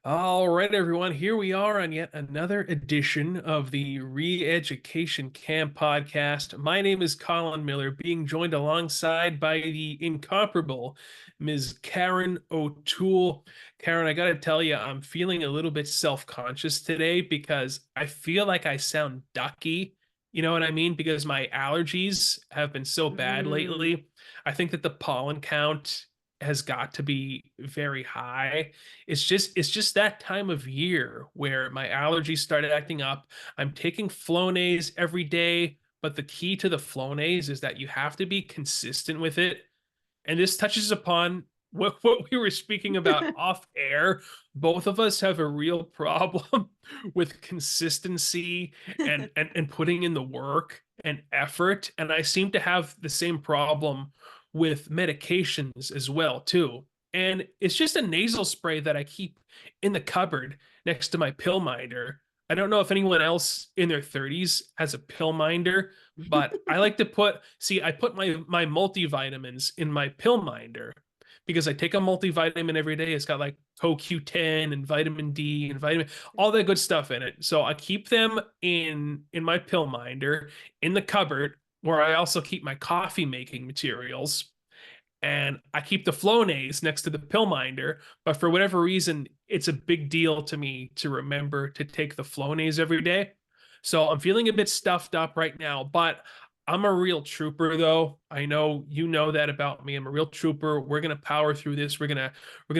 All right, everyone. Here we are on yet another edition of the ReEducation Camp podcast. My name is Colin Miller, being joined alongside by the incomparable Ms. Karen O'Toole. Karen, I got to tell you, I'm feeling a little bit self-conscious today because I feel like I sound ducky. You know what I mean? Because my allergies have been so bad Mm, lately. I think that the pollen count has got to be very high. It's just that time of year where my allergies started acting up. I'm taking Flonase every day, but the key to the Flonase is that you have to be consistent with it. And this touches upon what we were speaking about off air. Both of us have a real problem with consistency and putting in the work and effort. And I seem to have the same problem with medications as well, too. And it's just a nasal spray that I keep in the cupboard next to my pill minder. I don't know if anyone else in their 30s has a pill minder, but I like to I put my multivitamins in my pill minder because I take a multivitamin every day. It's got like CoQ10 and vitamin D and vitamin, all that good stuff in it. So I keep them in my pill minder in the cupboard where I also keep my coffee making materials, and I keep the Flonase next to the pill minder. But for whatever reason, it's a big deal to me to remember to take the Flonase every day. So I'm feeling a bit stuffed up right now, but I'm a real trooper though. I know you know that about me. I'm a real trooper. We're gonna power through this. We're gonna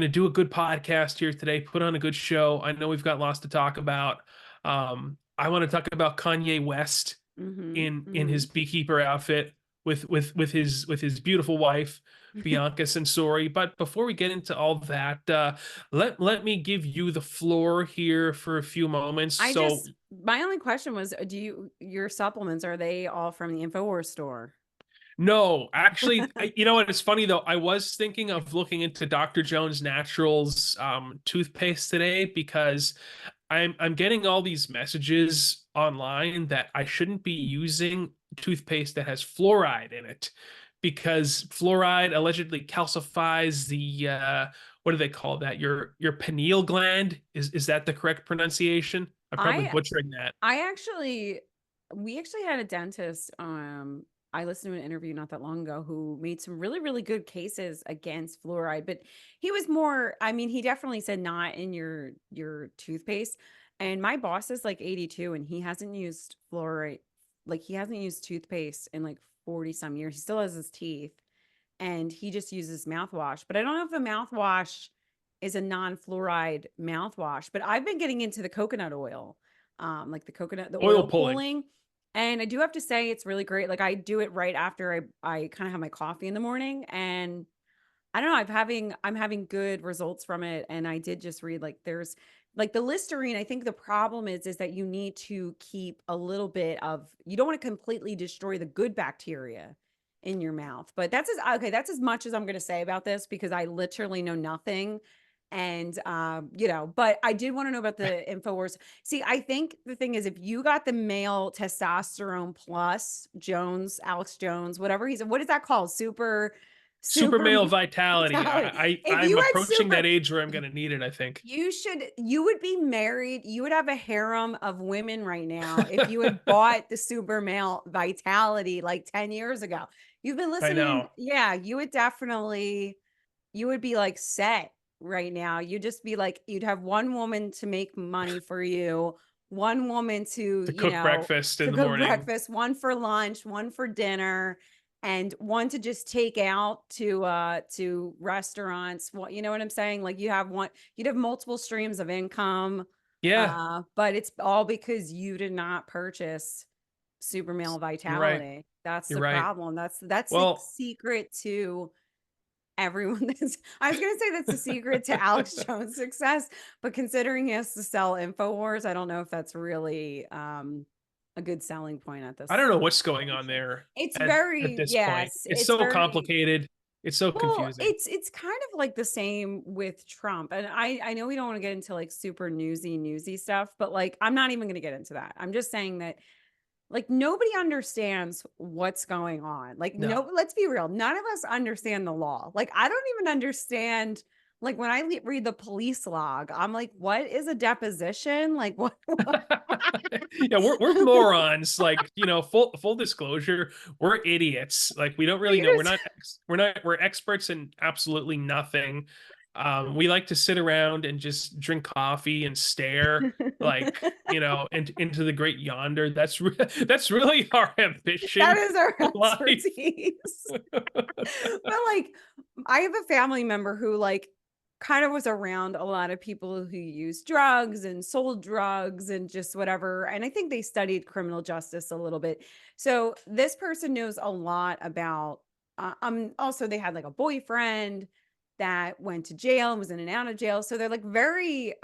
do a good podcast here today, put on a good show. I know we've got lots to talk about. I want to talk about Kanye West mhm, in his mhm. beekeeper outfit with his beautiful wife Bianca Sensori. But before we get into all that, let me give you the floor here for a few moments. So My only question was, your supplements, are they all from the InfoWars store? no, actually, you know what? It's funny though. I was thinking of looking into Dr. Jones Naturals toothpaste today because I'm getting all these messages online that I shouldn't be using toothpaste that has fluoride in it because fluoride allegedly calcifies the what do they call that? Your pineal gland. Is that the correct pronunciation? I'm probably I butchering that. I actually we actually had a dentist, I listened to an interview not that long ago who made some really, really good cases against fluoride, but he was more, I mean, he definitely said not in your toothpaste. And my boss is like 82 and he hasn't used fluoride, like he hasn't used toothpaste in like 40 some years. He still has his teeth and he just uses mouthwash. But I don't know if the mouthwash is a non-fluoride mouthwash, but I've been getting into the coconut oil, like the Oil oil pulling. pulling. And I do have to say it's really great. Like I do it right after I kind of have my coffee in the morning. And I don't know, I'm having good results from it. And I did just read like there's like the Listerine. I think the problem is that you need to keep a little bit of, you don't want to completely destroy the good bacteria in your mouth. But that's as much as I'm gonna say about this because I literally know nothing. And but I did want to know about the InfoWars. See, I think the thing is if you got the male testosterone plus Jones, Alex Jones, whatever what is that called? Super Super male vitality. mentality. If I'm you had approaching super, that age where I'm gonna need it, I think. you would be married. You would have a harem of women right now if you had bought the super male vitality like 10 years ago. You've been I listening. know. Yeah, you would be like set right now. You'd just be like, you'd have one woman to make money for you, one woman to, To cook breakfast in to the cook morning. breakfast, one for lunch, one for dinner, and one to just take out to restaurants. What, you know what I'm saying? Like you'd have multiple streams of income. Yeah, But it's all because you did not purchase super male you're right. vitality. That's You're the right. problem. That's the Well, secret to everyone. That's, I was gonna say that's the secret to Alex Jones' success, but considering he has to sell InfoWars, I don't know if that's really a good selling point at I don't this know what's going on juncture. there It's at very, this point. yes, It's it's so very, complicated. It's so well, confusing. it's kind of like the same with Trump. And I know we don't want to get into like super newsy stuff, but like I'm not even gonna get into that. I'm just saying that like nobody understands what's going on. Like No. no, let's be real. None of us understand the law. Like I don't even understand like when I read the police log, I'm like, what is a deposition? Like what? Yeah, we're morons. Like, full disclosure, we're idiots. Like, we don't really know. We're experts in absolutely nothing. We like to sit around and just drink coffee and stare, like, into the great yonder. That's really our That ambition is our in life. expertise. But like, I have a family member who like kind of was around a lot of people who use drugs and sold drugs and just whatever. And I think they studied criminal justice a little bit. So this person knows a lot about, also they had like a boyfriend that went to jail and was in and out of jail. So they're like very,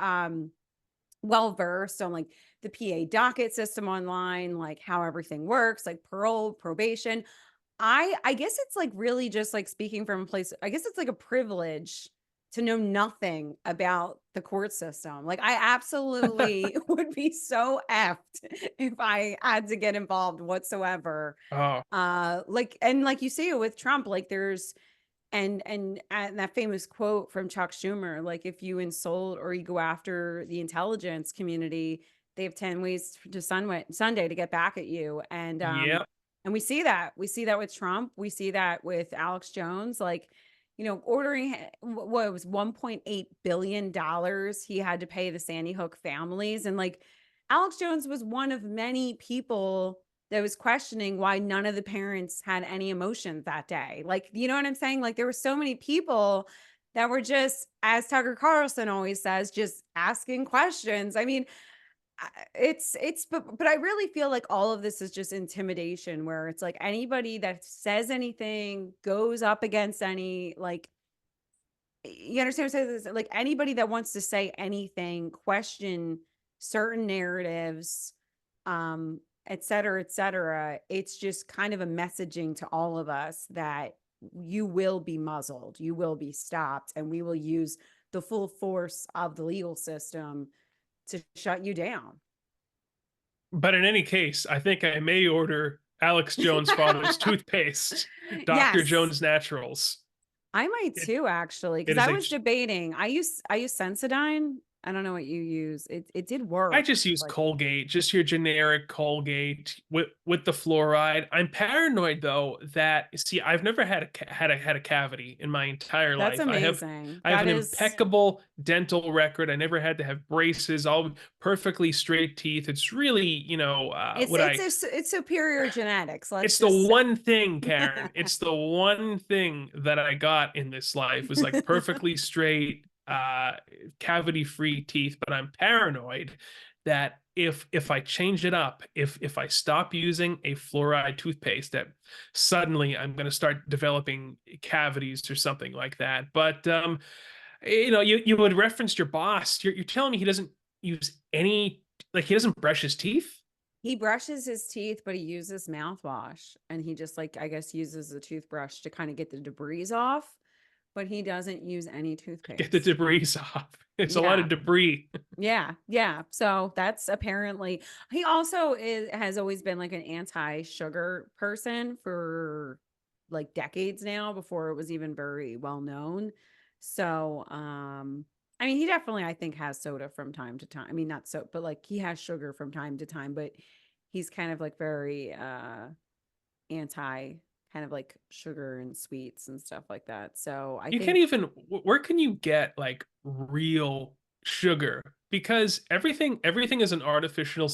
well versed on like the PA docket system online, like how everything works, like parole, probation. I guess it's like really just like speaking from a place, I guess it's like a privilege to know nothing about the court system. Like I absolutely would be so effed if I had to get involved whatsoever. Oh, Like and like you see it with Trump, like there's and that famous quote from Chuck Schumer, like if you insult or you go after the intelligence community, they have 10 ways to Sunday to get back at you. yeah. And we see that with Trump, we see that with Alex Jones, like, ordering what it was $1.8 billion he had to pay the Sandy Hook families. And like Alex Jones was one of many people that was questioning why none of the parents had any emotions that day. Like, you know what I'm saying? Like there were so many people that were just, as Tucker Carlson always says, just asking questions. I mean, but I really feel like all of this is just intimidation where it's like anybody that says anything goes up against any, like, you understand what I'm saying? Like anybody that wants to say anything, question certain narratives, et cetera, et cetera. It's just kind of a messaging to all of us that you will be muzzled, you will be stopped, and we will use the full force of the legal system to shut you down. But in any case, I think I may order Alex Jones' father's toothpaste, Dr. Yes. Jones Naturals. I might It, too, actually, it because is I a was debating. I use Sensodyne. I don't know what you use. It did I work. just use Like Colgate, just your generic Colgate with the fluoride. I'm paranoid though that see, I've never had a cavity in my entire that's life. amazing. I have That an is impeccable dental record. I never had to have braces, all perfectly straight teeth. It's really, what I it's superior genetics. Let's it's the just say. one thing, Karen. It's the one thing that I got in this life was like perfectly straight, cavity-free teeth. But I'm paranoid that if I change it up, if I stop using a fluoride toothpaste, that suddenly I'm going to start developing cavities or something like that. But you would reference your boss. You're telling me he doesn't use any, like he doesn't brush his teeth? He brushes his teeth, but he uses mouthwash, and he just like I guess uses a toothbrush to kind of get the debris off, but he doesn't use any Get the toothpaste. debris off. It's a lot Yeah. of debris. Yeah, yeah. So that's apparently he also has always been like an anti-sugar person for like decades now before it was even very well known. So, I mean, he definitely I think has soda from time to time. I mean, not so, but like he has sugar from time to time, but he's kind of like very anti kind of like sugar and sweets and stuff like that. So, I You can't think even, where can you get like real sugar? Because everything is an artificial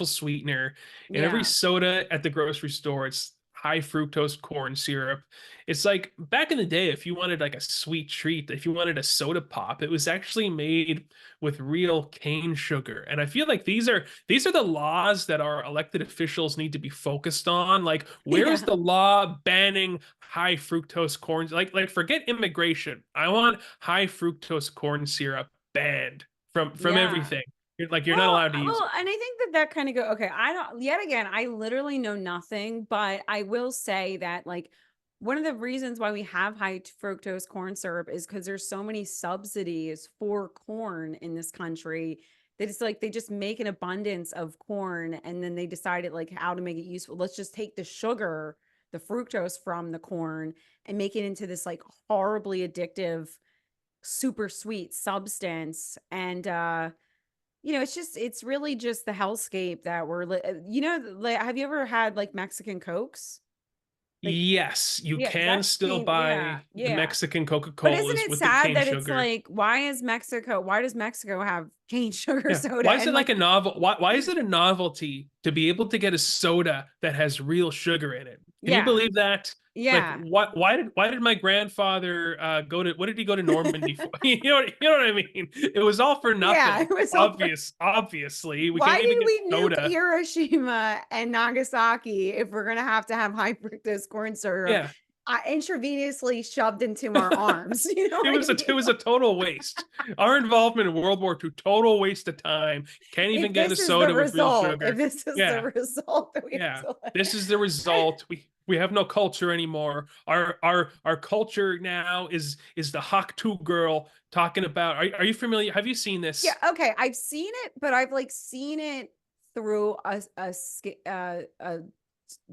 sweetener. And every yeah. soda at the grocery store, it's high fructose corn syrup. It's like back in the day, if you wanted like a sweet treat, if you wanted a soda pop, it was actually made with real cane sugar. And I feel like these are the laws that our elected officials need to be focused on. Like, where is Yeah. the law banning high fructose corn? Like forget immigration. I want high fructose corn syrup banned from Yeah. everything. You're not allowed to use it. And I think that that kind of go okay, I don't yet again, I literally know nothing, but I will say that like one of the reasons why we have high fructose corn syrup is because there's so many subsidies for corn in this country that it's like they just make an abundance of corn and then they decided like how to make it useful. Let's just take the sugar, the fructose from the corn and make it into this like horribly addictive super sweet substance. And it's really just the hellscape that like, have you ever had like Mexican Cokes? Like, Yes, you yeah, can that's still cane, yeah, buy the yeah. Mexican But isn't Coca-Colas it with the sad cane that it's sugar. like, why does Mexico have cane sugar Yeah. soda? Why is And it like like, a novel? Why is it a novelty to be able to get a soda that has real sugar in it? Can you yeah, believe that? Like, yeah, why did my grandfather go to what did he go to Normandy for? You know what I mean? It was all for yeah, nothing. it was over. Obviously, we Why can't even did get we nuke soda. Hiroshima and Nagasaki if we're gonna have high fructose corn syrup Yeah. intravenously shoved into our arms? You know what I It mean? was a total waste. Our involvement in World War II, total waste of time. Can't even If get a this is the soda with real result, if sugar. this is the Yeah. result that we have Yeah, to this is the result. We have no culture anymore. Our culture now is the Hawk Tuah girl talking about. Are you familiar? Have you seen Yeah, this? okay, I've seen it, but I've, like, seen it through a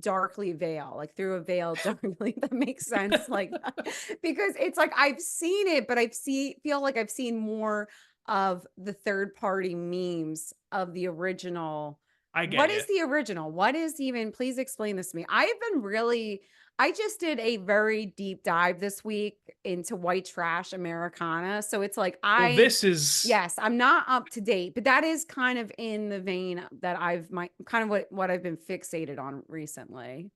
darkly veil, like, through a veil darkly, that makes sense, like, because it's like I've seen it, but feel like I've seen more of the third party memes of the original. I get What you. is the original? What is even Please explain this to me. I just did a very deep dive this week into white trash Americana, so it's like Well, this is yes, I'm not up to date, but that is kind of in the vein that kind of what I've been fixated on recently.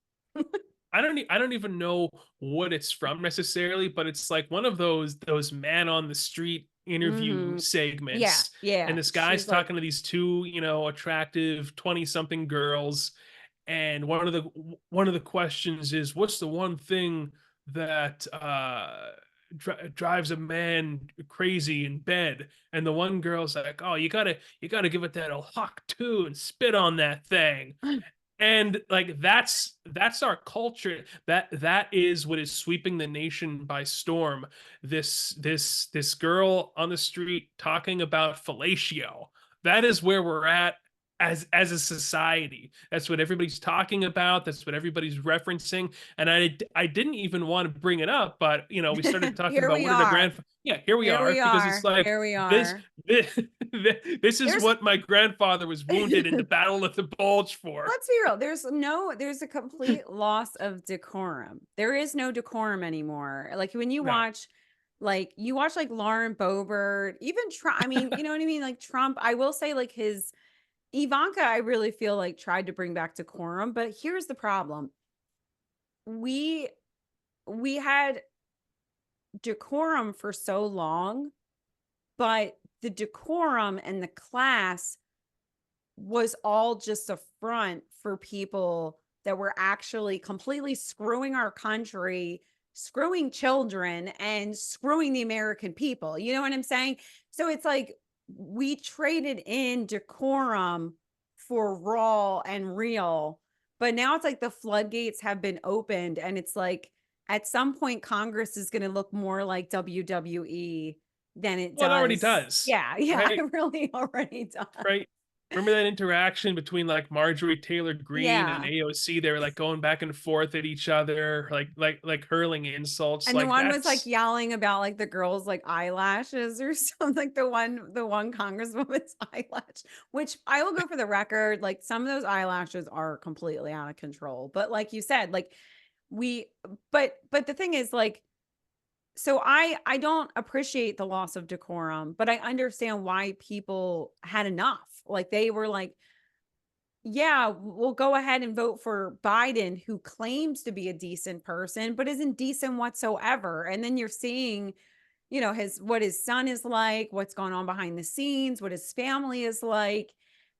I don't even know what it's from necessarily, but it's like one of those man on the street interview Mhm. Yeah, segments, and yeah. this guy's She's like, talking to these two, attractive 20 something girls, and one of the questions is, what's the one thing that drives a man crazy in bed? And the one girl's like, oh, you gotta give it that old hawk too and spit on that thing. And like that's our culture. That is what is sweeping the nation by storm. This girl on the street talking about fellatio. That is where we're at as a society. That's what everybody's talking about. That's what everybody's referencing. And I didn't even want to bring it up, but we started talking here about we what did our are. grandfather. Yeah, here we Here are, we because it's are. like Here we this are. this this is There's what my grandfather was wounded in the Battle of the Bulge for. Let's be real. There's a complete loss of decorum. There is no decorum anymore. Like when No. you watch like Lauren Boebert, even Trump. I mean, you know what I mean? Like Trump, I will say like his Ivanka, I really feel like tried to bring back decorum, but here's the problem. We we had decorum for so long, but the decorum and the class was all just a front for people that were actually completely screwing our country, screwing children, and screwing the American people. You know what I'm saying? So it's like we traded in decorum for raw and real, but now it's like the floodgates have been opened, and it's like at some point Congress is going to look more like WWE than it Well, it already does. does, Yeah, yeah, right? it really already does. Right. Remember that interaction between like Marjorie Taylor Greene and Yeah. AOC? They were like going back and forth at each other, like hurling insults. And the Like one was like that's yelling about like the girl's like eyelashes or something, like the one congresswoman's eyelash, which I will go for the record, like some of those eyelashes are completely out of control. But like you said, like we but the thing is like, so I don't appreciate the loss of decorum, but I understand why people had enough. Like they were like, yeah, we'll go ahead and vote for Biden, who claims to be a decent person, but isn't decent whatsoever. And then you're seeing, what his son is like, what's going on behind the scenes, what his family is like.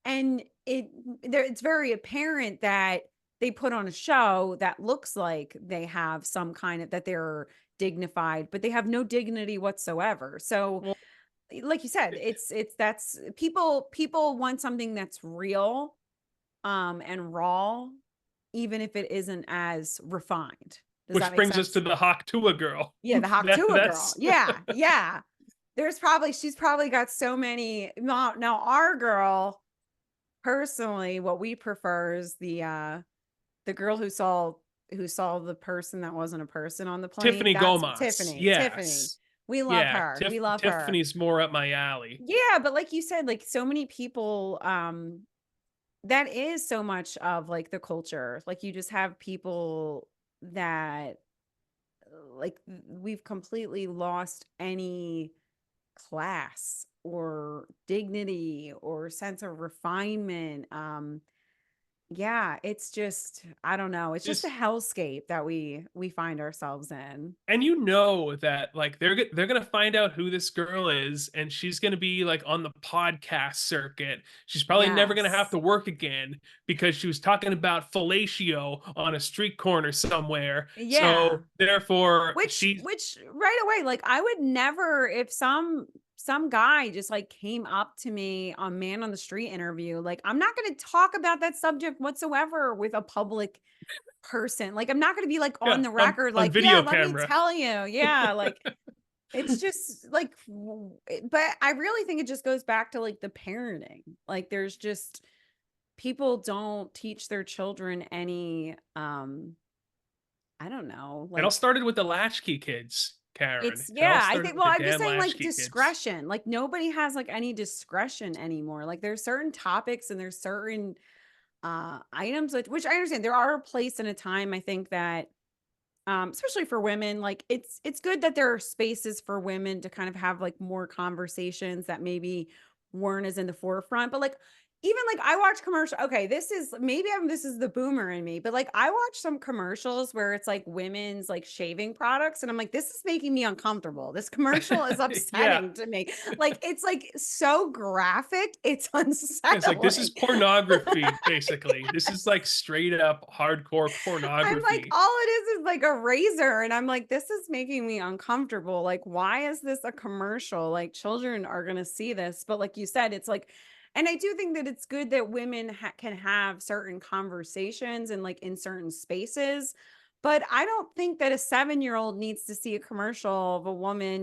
And it's very apparent that they put on a show that looks like they have some kind of that they're dignified, but they have no dignity whatsoever. So, well, like you said, it's that's people want something that's real and raw, even if it isn't as refined. Does that which make brings us to sense? the Hawk Tuah girl. Yeah, the Hawk Tuah girl. That's Yeah, yeah. She's probably got so many. Now our girl, personally, what we prefer is the girl who saw the person that wasn't a person on the plane. Tiffany That's Gomas. Tiffany. Tiffany. Yes. We love Yeah, her. We love her. Tiffany's more up my alley. Yeah, but like you said, like so many people, that is so much of like the culture. Like you just have people that like we've completely lost any class or dignity or sense of refinement. Yeah, it's just I don't know. It's just a Just hellscape that we find ourselves in. and that like they're gonna find out who this girl is, and she's gonna be like on the podcast circuit. She's probably never gonna have Yes. to work again because she was talking about fellatio on a street corner somewhere. Yeah. So therefore, she's Which right away, like I would never if some guy just like came up to me on man on the street interview, like I'm not going to talk about that subject whatsoever with a public person. Like I'm not going to be like on yeah the record on like, "Yeah, video let me camera. tell you." Yeah, like it's just like but I really think it just goes back to like the parenting. Like there's just people don't teach their children any I don't know, It all like started with the latchkey kids, Karen. it's It all yeah, I started think with well, the I'm just damn saying like latchkey kids. discretion. Like nobody has like any discretion anymore. Like there's certain topics and there's certain items which I understand there are a place and a time I think that especially for women like it's good that there are spaces for women to kind of have like more conversations that maybe weren't as in the forefront but like even like I watch commercial okay this is maybe this is the boomer in me but like I watch some commercials where it's like women's like shaving products and I'm like this is making me uncomfortable this commercial is Yeah. upsetting to me like it's like so graphic it's It's like this is unsettling. pornography, basically. This is like straight up hardcore I'm like, pornography. all it is like a razor. And I'm like, this is making me uncomfortable. Like, why is this a commercial? Like, children are going to see this. But like you said, it's like, and I do think that it's good that women can have certain conversations and like in certain spaces. But I don't think that a 7-year-old needs to see a commercial of a woman,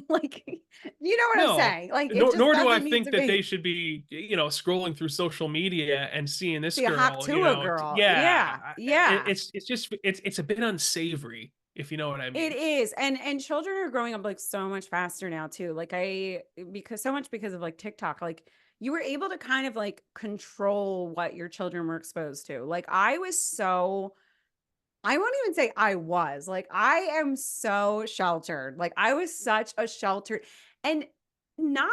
like, you know what I'm No, saying? Like, it just nor do I doesn't need think to that they be. should be, scrolling through social media and seeing this See a Hawk girl, Tuah girl. yeah, Yeah. Yeah. it's just it's a bit unsavory, if you know what I It mean. is, and children are growing up, like, so much faster now too, like, because so much because of, like, TikTok, like, you were able to kind of, like, control what your children were exposed to, like, I won't even say I was, like, I am so sheltered, like, I was such a sheltered and not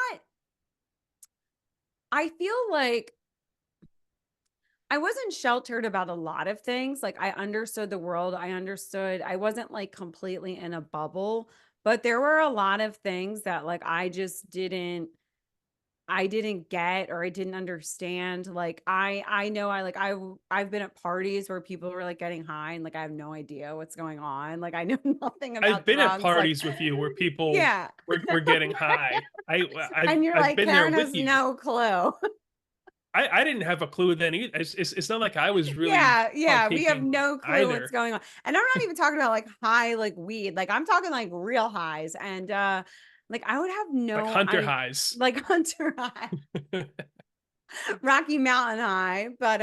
I feel like I wasn't sheltered about a lot of things. Like I understood the world. I wasn't like completely in a bubble, but there were a lot of things that like I didn't get or I didn't understand. Like I know I've been at parties where people were like getting high and like I have no idea what's going on. Like I know nothing I've about been at drugs. Like parties with you where people yeah. were getting high. And you're I've like, been there Karen with has you. no clue. I didn't have a clue then either. It's not like I was really Yeah, yeah, we have partaking no clue what's either. going on. And I'm not even talking about like high like weed. Like I'm talking like real highs and like I would have Like no Hunter I highs. like Hunter High, Rocky Mountain High, but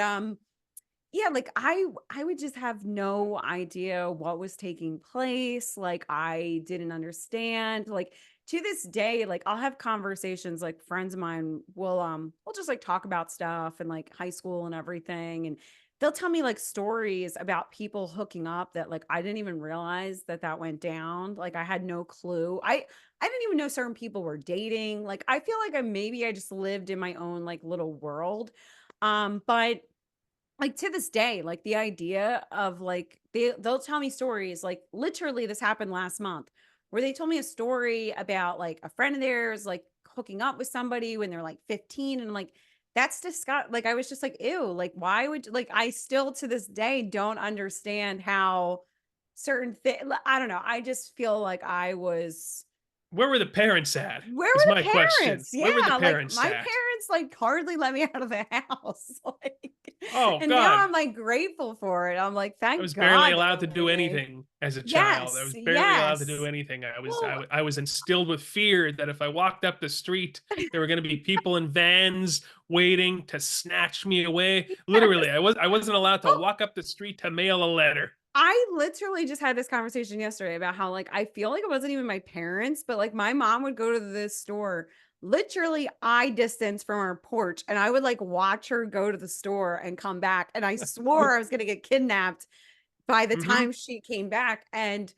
yeah, like I would just have no idea what was taking place. Like I didn't understand. Like to this day, like I'll have conversations like friends of mine will just like talk about stuff and like high school and everything and they'll tell me like stories about people hooking up that like I didn't even realize that that went down. Like I had no clue. I didn't even know certain people were dating. Like I feel like I just lived in my own like little world. But like to this day, like the idea of like they'll tell me stories like literally this happened last month where they told me a story about like a friend of theirs like hooking up with somebody when they're like 15 and I'm like that's disgust like I was just like ew like why would like I still to this day don't understand how certain things I don't know I just feel like I was Where were the parents at? where Is were my the question. parents? Where were the Yeah, like, parents my at? parents, like, hardly let me out of the house, like Oh and now God. I'm, like, grateful for it. I'm like, I "Thank was barely God they allowed don't to do leave me." anything as a child. I Yes, was barely allowed to do yes. anything. Well I was instilled with fear that if I walked up the street, there were going to be people in vans waiting to snatch me away. Literally, yes. I wasn't allowed to Well walk up the street to mail a letter. I literally just had this conversation yesterday about how, like, I feel like it wasn't even my parents, but, like, my mom would go to this store literally eye distance from our porch, and I would, like, watch her go to the store and come back, and I swore I was gonna get kidnapped by the Hmm. time she came back, and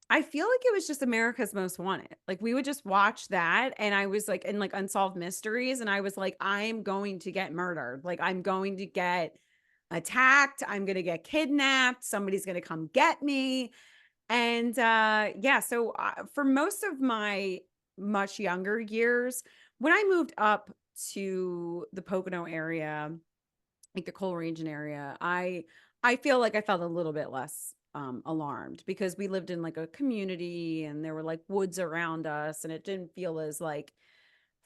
I feel like it was just America's Most Wanted. Like, we would just watch that, and I was, like, in, like, Unsolved Mysteries, and I was like, "I'm going to get murdered. Like, I'm going to get attacked. I'm gonna get kidnapped. Somebody's gonna come get me." And, yeah, so, for most of my much younger years, when I moved up to the Pocono area, like the Coal Region area, I feel like I felt a little bit less alarmed because we lived in like a community and there were like woods around us and it didn't feel as like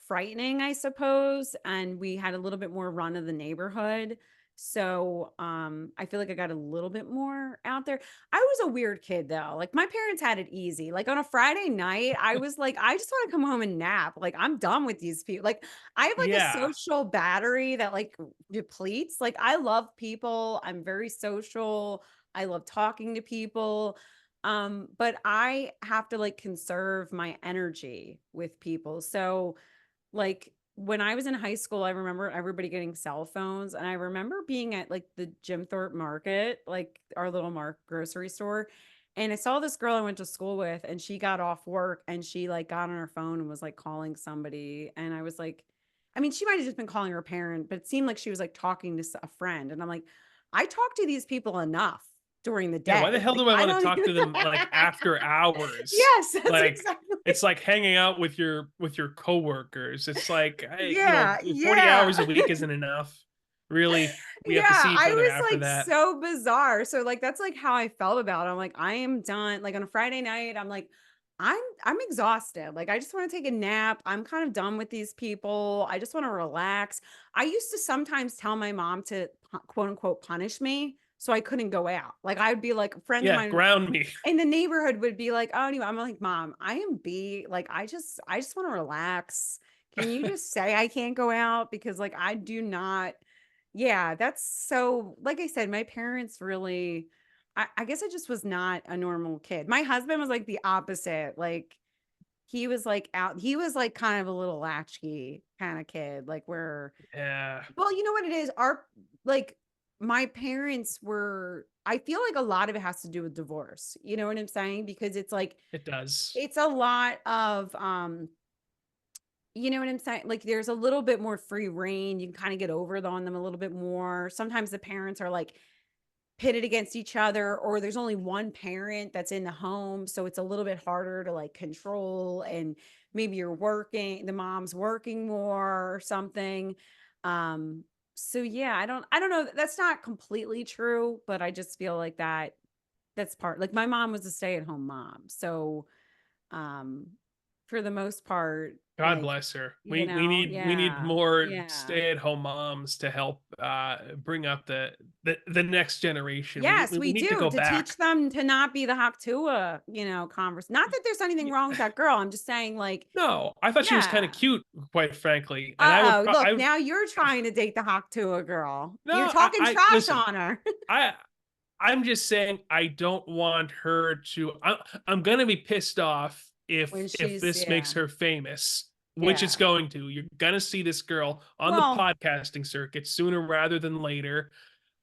frightening, I suppose, and we had a little bit more run of the neighborhood. So, I feel like I got a little bit more out there. I was a weird kid though. Like my parents had it easy. Like on a Friday night, I was like, I just want to come home and nap. Like I'm done with these people. Like I have like a Yeah. social battery that like depletes. Like I love people. I'm very social. I love talking to people. But I have to like conserve my energy with people. So, like, when I was in high school, I remember everybody getting cell phones, and I remember being at, like, the Jim Thorpe Market, like, our little grocery store, and I saw this girl I went to school with, and she got off work, and she, like, got on her phone and was, like, calling somebody, and I was like I mean, she might have just been calling her parent, but it seemed like she was, like, talking to a friend, and I'm like, "I talk to these people enough during the Yeah, why the day, hell like, do I I want to don't talk even" to them like after hours? Yes, that's Like exactly it's like hanging out with your coworkers. It's like, Yeah, 40 yeah. hours a week isn't enough. Really, we have to Yeah, see each I other was, after like, that. so bizarre. So, like, that's, like, how I felt about it. I'm like, "I am done." Like, on a Friday night, I'm like, I'm exhausted. Like, I just wanna take a nap. I'm kind of done with these people. I just wanna relax." I used to sometimes tell my mom to quote, unquote, "punish me," so I couldn't go out. Like, I'd be like friends of Yeah, mine ground me. in the neighborhood would be like, "Oh, anyway," I'm like, "Mom, I am B. Like, I just wanna relax. Can you just say I can't go out? Because, like, I do not." Yeah, that's so like I said, my parents really I guess I just was not a normal kid. My husband was, like, the opposite. Like, he was, like, kind of a little latchkey kinda kid, like, where Yeah, well, you know what it is? Like, my parents were I feel like a lot of it has to do with divorce, you know what I'm saying? Because it's like it does. it's a lot of, you know what I'm saying? Like, there's a little bit more free reign, you can kinda get over on them a little bit more. Sometimes the parents are, like, pitted against each other, or there's only one parent that's in the home, so it's a little bit harder to, like, control, and maybe the mom's working more or something. Um, so yeah, I don't know, that's not completely true, but I just feel like that's part like, my mom was a stay-at-home mom, so, um, for the most part, God like, bless her. you know We need yeah, more yeah. stay-at-home moms to help bring up the next generation. Yes, We we need to do, go to teach back. them to not be the Hawk Tuah, converse not that there's anything wrong with that girl, I'm just saying, like No, I thought she was kinda yeah. cute, quite frankly, and Uh-oh, look, now you're trying to date the Hawk Tuah girl. You're no, talking I trash listen, on her. I I'm just saying I don't want her to I'm gonna be pissed off When if she's this makes yeah, her famous, which it's yeah. going to. You're gonna see this girl on the Well, podcasting circuit sooner rather than later.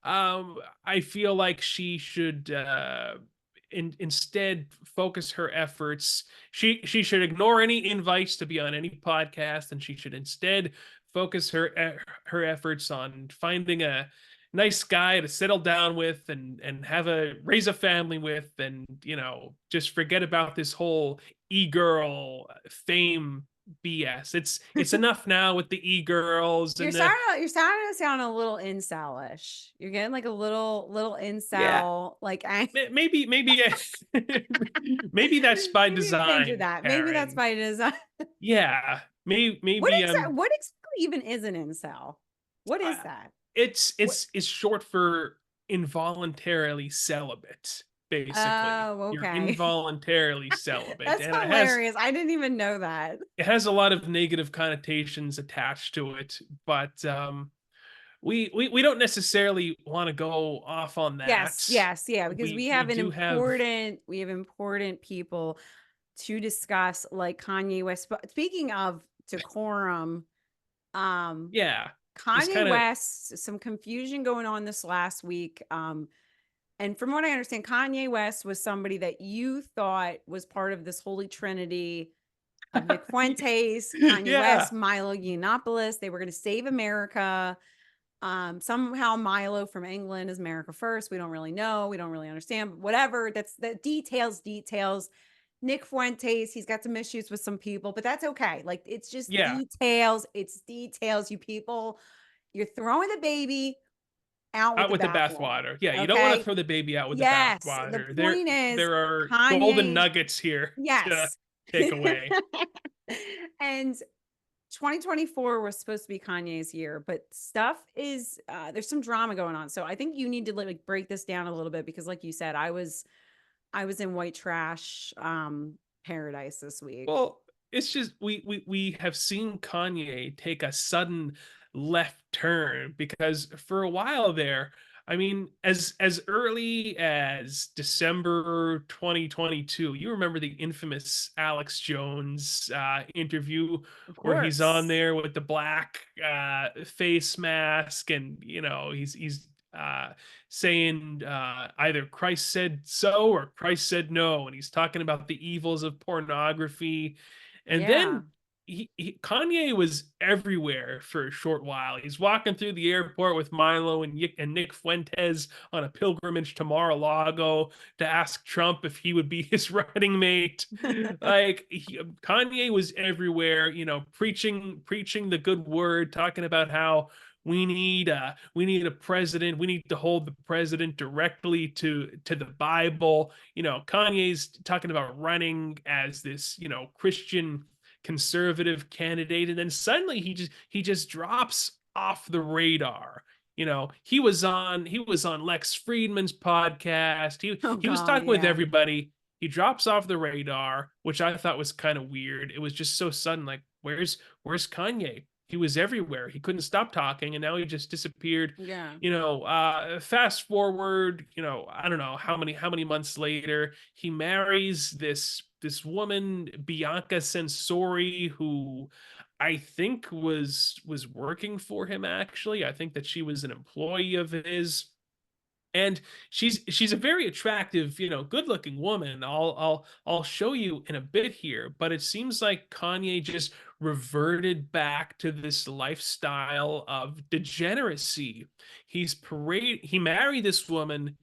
I feel like she should instead focus her efforts. She should ignore any invites to be on any podcast, and she should instead focus her efforts on finding a nice guy to settle down with and have a raise a family with, and just forget about this whole e-girl fame BS. It's enough now with the e-girls and the you're starting to sound a little incel-ish. You're getting, like, a little yeah. incel, like, Maybe maybe that's by maybe you shouldn't do design, that. Maybe that's Karen. by design. Yeah, maybe What exactly even is an incel? What is uh, that? it's What it's short for involuntarily celibate. Basically, Oh, you're okay. involuntarily celibate, That's and hilarious. I didn't even know that. it has a lot of negative connotations attached to it. But we don't necessarily want to go off on Yes, that. yes, yeah, because We do have we have important people to discuss, like Kanye West. But speaking of decorum, um, yeah, just Kanye kind of West, some confusion going on this last week. And from what I understand, Kanye West was somebody that you thought was part of this holy trinity of Nick Fuentes, Kanye yeah. West, Milo Yiannopoulos. They were going to save America. Somehow Milo from England is America first. We don't really know. We don't really understand, but whatever. That's the details. Nick Fuentes, he's got some issues with some people, but that's okay. Like it's just Yeah, details. It's details, you people. You're throwing the baby out with out the with the bathwater. bathwater. Yeah, you don't want to Okay. throw the baby out with the Yes. The bathwater. point is There are golden Kanye. nuggets here to Yes. take away. And 2024 was supposed to be Kanye's year, but stuff is there's some drama going on. So I think you need to like break this down a little bit because like you said, I was in white trash paradise this week. Well, it's just we have seen Kanye take a sudden left turn because for a while there, I mean, as early as December 2022, you remember the infamous Alex Jones interview Of where he's on course. there with the black face mask, and he's saying either Christ said so or Christ said no, and he's talking about the evils of pornography. And Yeah. then Kanye was everywhere for a short while. He's walking through the airport with Milo and Nick Fuentes on a pilgrimage to Mar-a-Lago to ask Trump if he would be his running mate. Kanye was everywhere, preaching the good word, talking about how we need a president. We need to hold the president directly to the Bible. Kanye's talking about running as this Christian conservative candidate, and then suddenly he just drops off the radar. He was on Lex Friedman's podcast. he Oh he was God, talking with yeah. everybody. He drops off the radar, which I thought was kind of weird. It was just so sudden, like, where's Kanye? He was everywhere. He couldn't stop talking, and now he just disappeared. Yeah. Fast forward, I don't know how many months later, he marries this woman, Bianca Sensori, who I think was working for him. Actually, I think that she was an employee of his, and she's a very attractive, good looking woman. I'll show you in a bit here, but it seems like Kanye just reverted back to this lifestyle of degeneracy. He married this woman.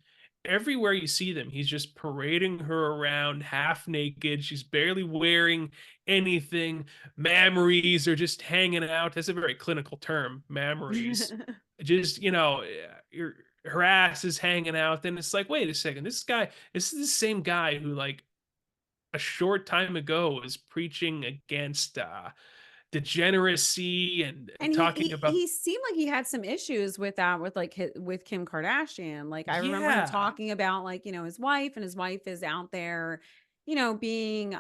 Everywhere you see them, he's just parading her around half naked. She's barely wearing anything. Mammaries are just hanging out. That's a very clinical term, mammaries. Just, your her ass is hanging out. Then it's like, wait a second, this is the same guy who, like, a short time ago was preaching against degeneracy and And he, talking he about, he seemed like he had some issues with that with like with Kim Kardashian. Like I remember him yeah, talking about like, his wife, and his wife is out there, being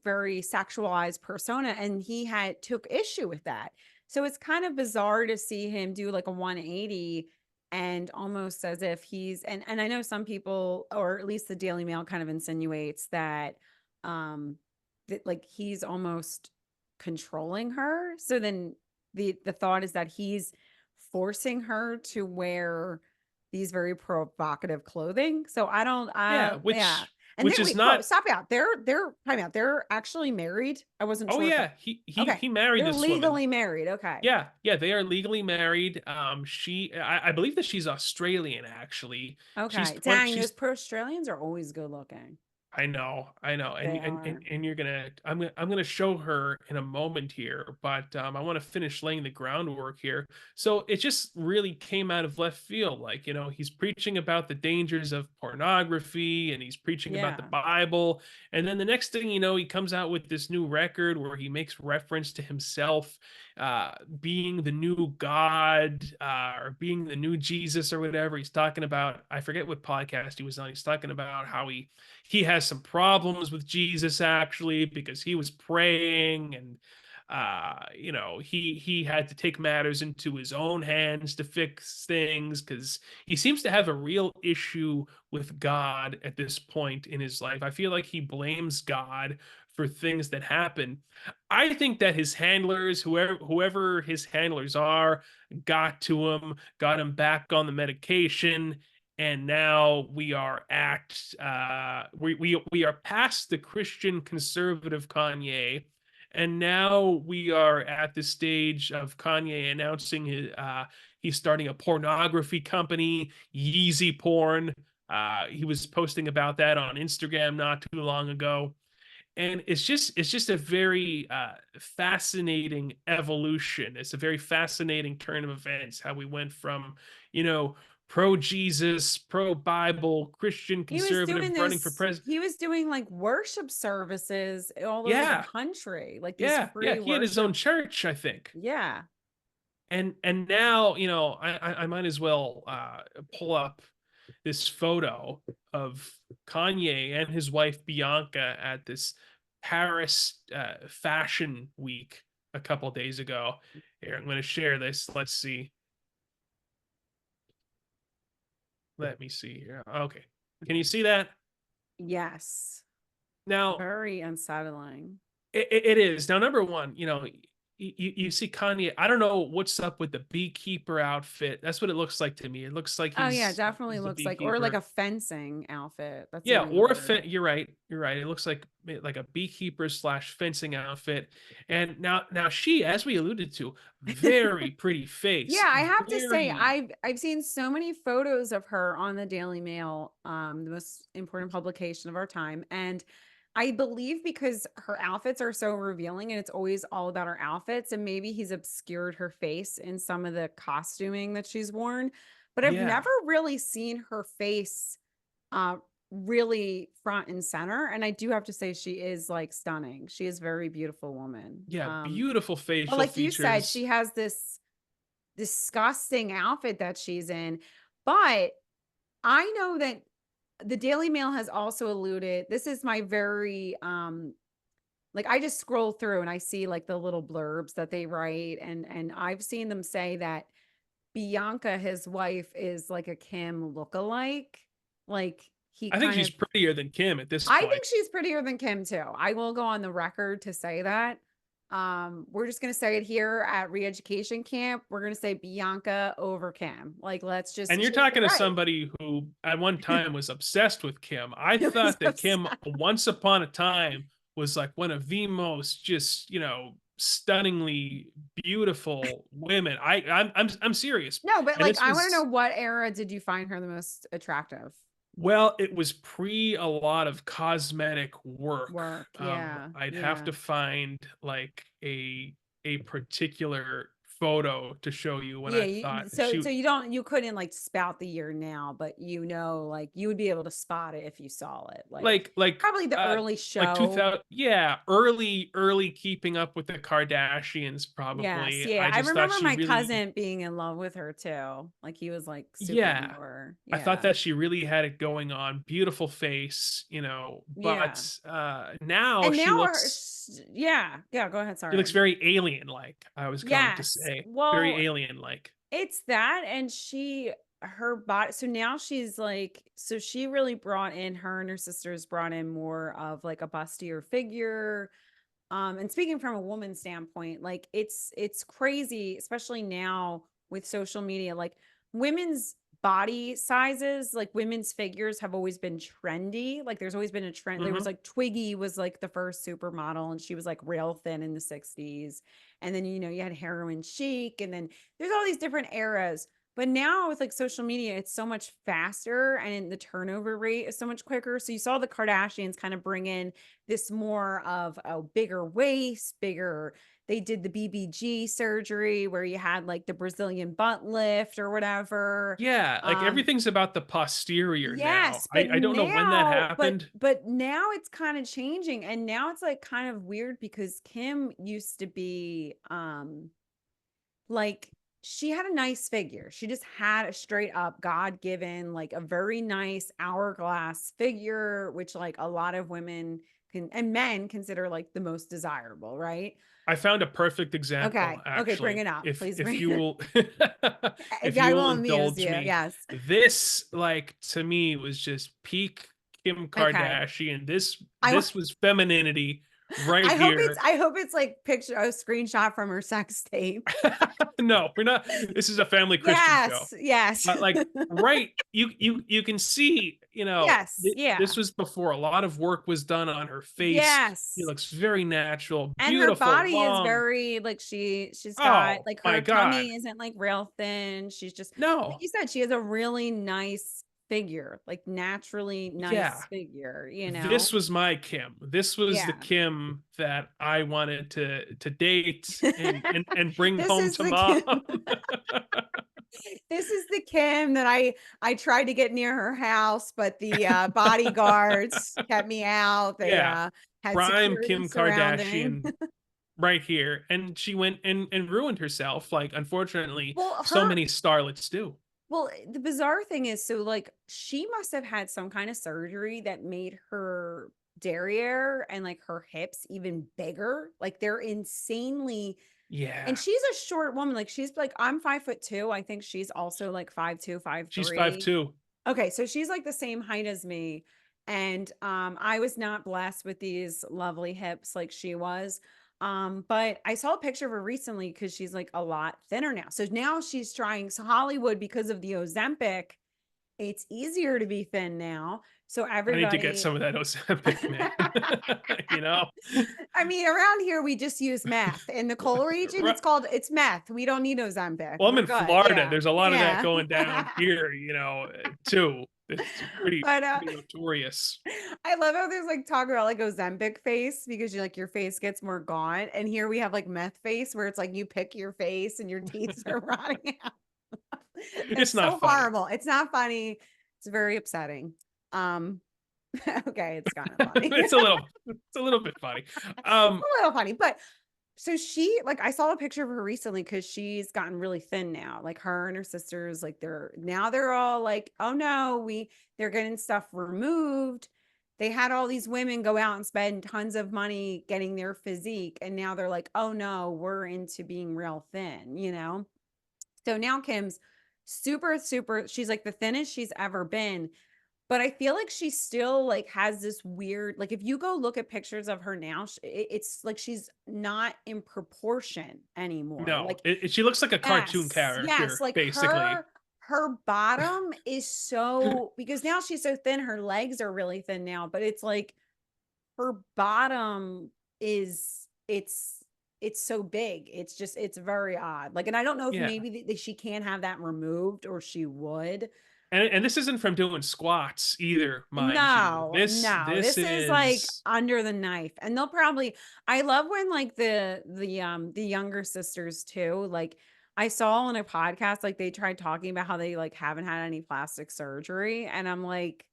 very sexualized persona, and he had took issue with that. So it's kind of bizarre to see him do like a 180, and almost as if and I know some people, or at least the Daily Mail kind of insinuates um that like he's almost controlling her. So then the thought is that he's forcing her to wear these very provocative clothing. So I don't yeah, yeah. which And which is wait, whoa, not. stop out. They're time out. They're actually married. I wasn't Oh sure if yeah, that. he Okay. he married They're this woman. legally married. Okay. Yeah, yeah, they are legally married. I believe that she's Australian, actually. She's Okay. twenty. Dang, those She's pro Australians are always good looking. I know, and They and and, are. and you're gonna. I'm gonna show her in a moment here, but I want to finish laying the groundwork here. So it just really came out of left field. Like, he's preaching about the dangers of pornography, and he's preaching about the Yeah. Bible, and then the next thing you know, he comes out with this new record where he makes reference to himself being the new God, or being the new Jesus or whatever. He's talking about, I forget what podcast he was on. He's talking about how he has some problems with Jesus, actually, because he was praying, and he had to take matters into his own hands to fix things because he seems to have a real issue with God at this point in his life. I feel like he blames God for things that happen. I think that his handlers, whoever his handlers are, got him back on the medication, and now we are at we are past the Christian conservative Kanye, and now we are at the stage of Kanye announcing he's starting a pornography company, Yeezy Porn. He was posting about that on Instagram not too long ago, and it's just a very fascinating evolution. It's a very fascinating turn of events, how we went from, you know, pro Jesus, pro Bible, Christian conservative running for president. He was doing like worship services all over the Yeah, country, like these yeah, free he had his own worship. church, I think. Yeah. And now, I might as well pull up this photo of Kanye and his wife Bianca at this Paris fashion week a couple days ago. Here, I'm going to share this. Let's see. Let me see here. Okay. Can you see that? Yes. Now, Very unsettling. it is. Now, number one, you see Kanye. I don't know what's up with the beekeeper outfit. That's what it looks like to me. It looks like Oh yeah, he's definitely he's the looks like, or like beekeeper. a fencing outfit. That's Yeah, even or weird. you're right. You're right. It looks like a beekeeper slash fencing outfit. And now she, as we alluded to, very pretty Yeah, face. I have to say, Very, I've seen so many photos of her on the Daily Mail, the most important publication of our time. And I believe because her outfits are so revealing and it's always all about her outfits, and maybe he's obscured her face in some of the costuming that she's worn. But I've yeah, never really seen her face uh really front and center. And I do have to say she is like stunning. She is a very beautiful woman. yeah, beautiful But facial like you said, features. she has this disgusting outfit that she's in. But I know that the Daily Mail has also alluded, this is my very like I just scroll through and I see like the little blurbs that they write, and I've seen them say that Bianca, his wife, is like a Kim lookalike. Like he I think kind she's of, prettier than Kim at this I point. think she's prettier than Kim too. I will go on the record to say that. We're just gonna say it here at Reeducation Camp. We're gonna say Bianca over Kim. Like, let's And just, you're you're talking to right. somebody who at one time was obsessed with Kim. I It was thought that Kim, upset. once upon a time, was like one of the most just, stunningly beautiful women. I'm serious. No, but And like, this I want to know, was, what era did you find her the most attractive? well, it was pre a lot of cosmetic work. Work. Yeah. I'd have Yeah. to find like a particular photo to show you when Yeah. I thought that So you don't, you couldn't like spout the year now, but like you would be able to spot it if you saw it. Like like like probably the uh early like show. 2000, yeah, early keeping up with the Kardashians Yes. probably. Yeah. I I just thought remember she my really, cousin being in love with her too. Like he was like super into yeah, her. I thought Yeah. that she really had it going on. Beautiful face, Yeah. but now And she now looks yeah. Yeah. Go ahead. she looks Sorry. very alien like, I was going to Yes. say. Well, Very alien like. it's that, and her body. So now she's like, so she really brought in, her and her sisters brought in more of like a bustier figure. And speaking from a woman's standpoint, like it's crazy, especially now with social media, like women's body sizes, like women's figures have always been trendy. Like there's always been a trend. There was Mhm. like Twiggy was like the first supermodel, and she was like rail thin in the 60s. And then, you had heroin chic, and then there's all these different eras. But now with like social media, it's so much faster and the turnover rate is so much quicker. So you saw the Kardashians kind of bring in this more of a bigger waist, bigger. They did the BBG surgery where you had like the Brazilian butt lift or whatever. Yeah, like Um, everything's about the posterior now. yes, I don't know when that but happened. now it's kind of changing, and now it's like kind of weird because Kim used to be like, she had a nice figure. She just had a straight up God given, like a very nice hourglass figure, which like a lot of women and men consider like the most desirable, right? I found a perfect example, Okay. Okay, bring actually. it up. Please If bring you it. will, if I you will will amuse indulge you. me, Yes. this, like, to me was just peak Kim Okay. Kardashian. This I this was femininity right here. I hope it's like picture a screenshot from her sex tape. No, we're not. This is a family Christian show. Yes. Yes. But, like, right, you can see, Yes. this Yeah. was before a lot of work was done on her face. She Yes. looks very natural, And her beautiful, body is long. very like she's got Oh like my her god. tummy isn't like real thin. She's just like No. you said, she has a really nice figure, like naturally Yeah. nice figure, you know? This was my Kim. This was the Yeah. Kim that I wanted to date and bring This home is to the mom. Kim. This is the Kim that I tried to get near her house, but the bodyguards kept me out. They Yeah. had Prime security Kim surrounding. Kardashian right here. And she went and ruined herself, like, unfortunately, Well, so her many starlets do. Well, the bizarre thing is, so like she must have had some kind of surgery that made her derriere and like her hips even bigger. Like they're insanely, and Yeah. she's a short woman. Like she's like, I'm 5'2". I think she's also like 5'2", five She's five three. two. Okay, so she's like the same height as me. And I was not blessed with these lovely hips like she was. But I saw a picture of her recently because she's like a lot thinner now. So now she's trying so Hollywood because of the Ozempic, it's easier to be thin now. So I need to get everybody some of that Ozempic, man. You know? I mean, around here we just use meth. In the coal region, Ri it's meth. We don't need Ozempic. Well, I'm We're in good. Florida. Yeah. There's a lot of that Yeah. going down here, too. It's But pretty notorious. I love how there's like talk about like Ozempic face because you like your face gets more gaunt. And here we have like meth face where it's like you pick your face and your teeth are rotting out. It's It's not so funny. horrible. It's not funny. It's very upsetting. Um, okay, it's kind of funny. It's a little bit funny. A little funny, but so she like I saw a picture of her recently because she's gotten really thin now. Like her and her sisters, like they're all like, oh no, they're getting stuff removed. They had all these women go out and spend tons of money getting their physique, and now they're like, oh no, we're into being real thin, you know? So now Kim's super, super, she's like the thinnest she's ever been. But I feel like she still like has this weird, like if you go look at pictures of her now, it's like she's not in proportion anymore. No, Like, she looks like a cartoon yes, character, like basically. her bottom is so because now she's so thin, her legs are really thin now, but it's like her bottom is it's so big. It's just it's very odd. Like, and I don't know if Yeah. maybe she can't have that removed or she would. And this isn't from doing squats either, mind you. No, no. This This is like is under the knife. And they'll probably I love when like the younger sisters too, like I saw on a podcast like they tried talking about how they like haven't had any plastic surgery and I'm like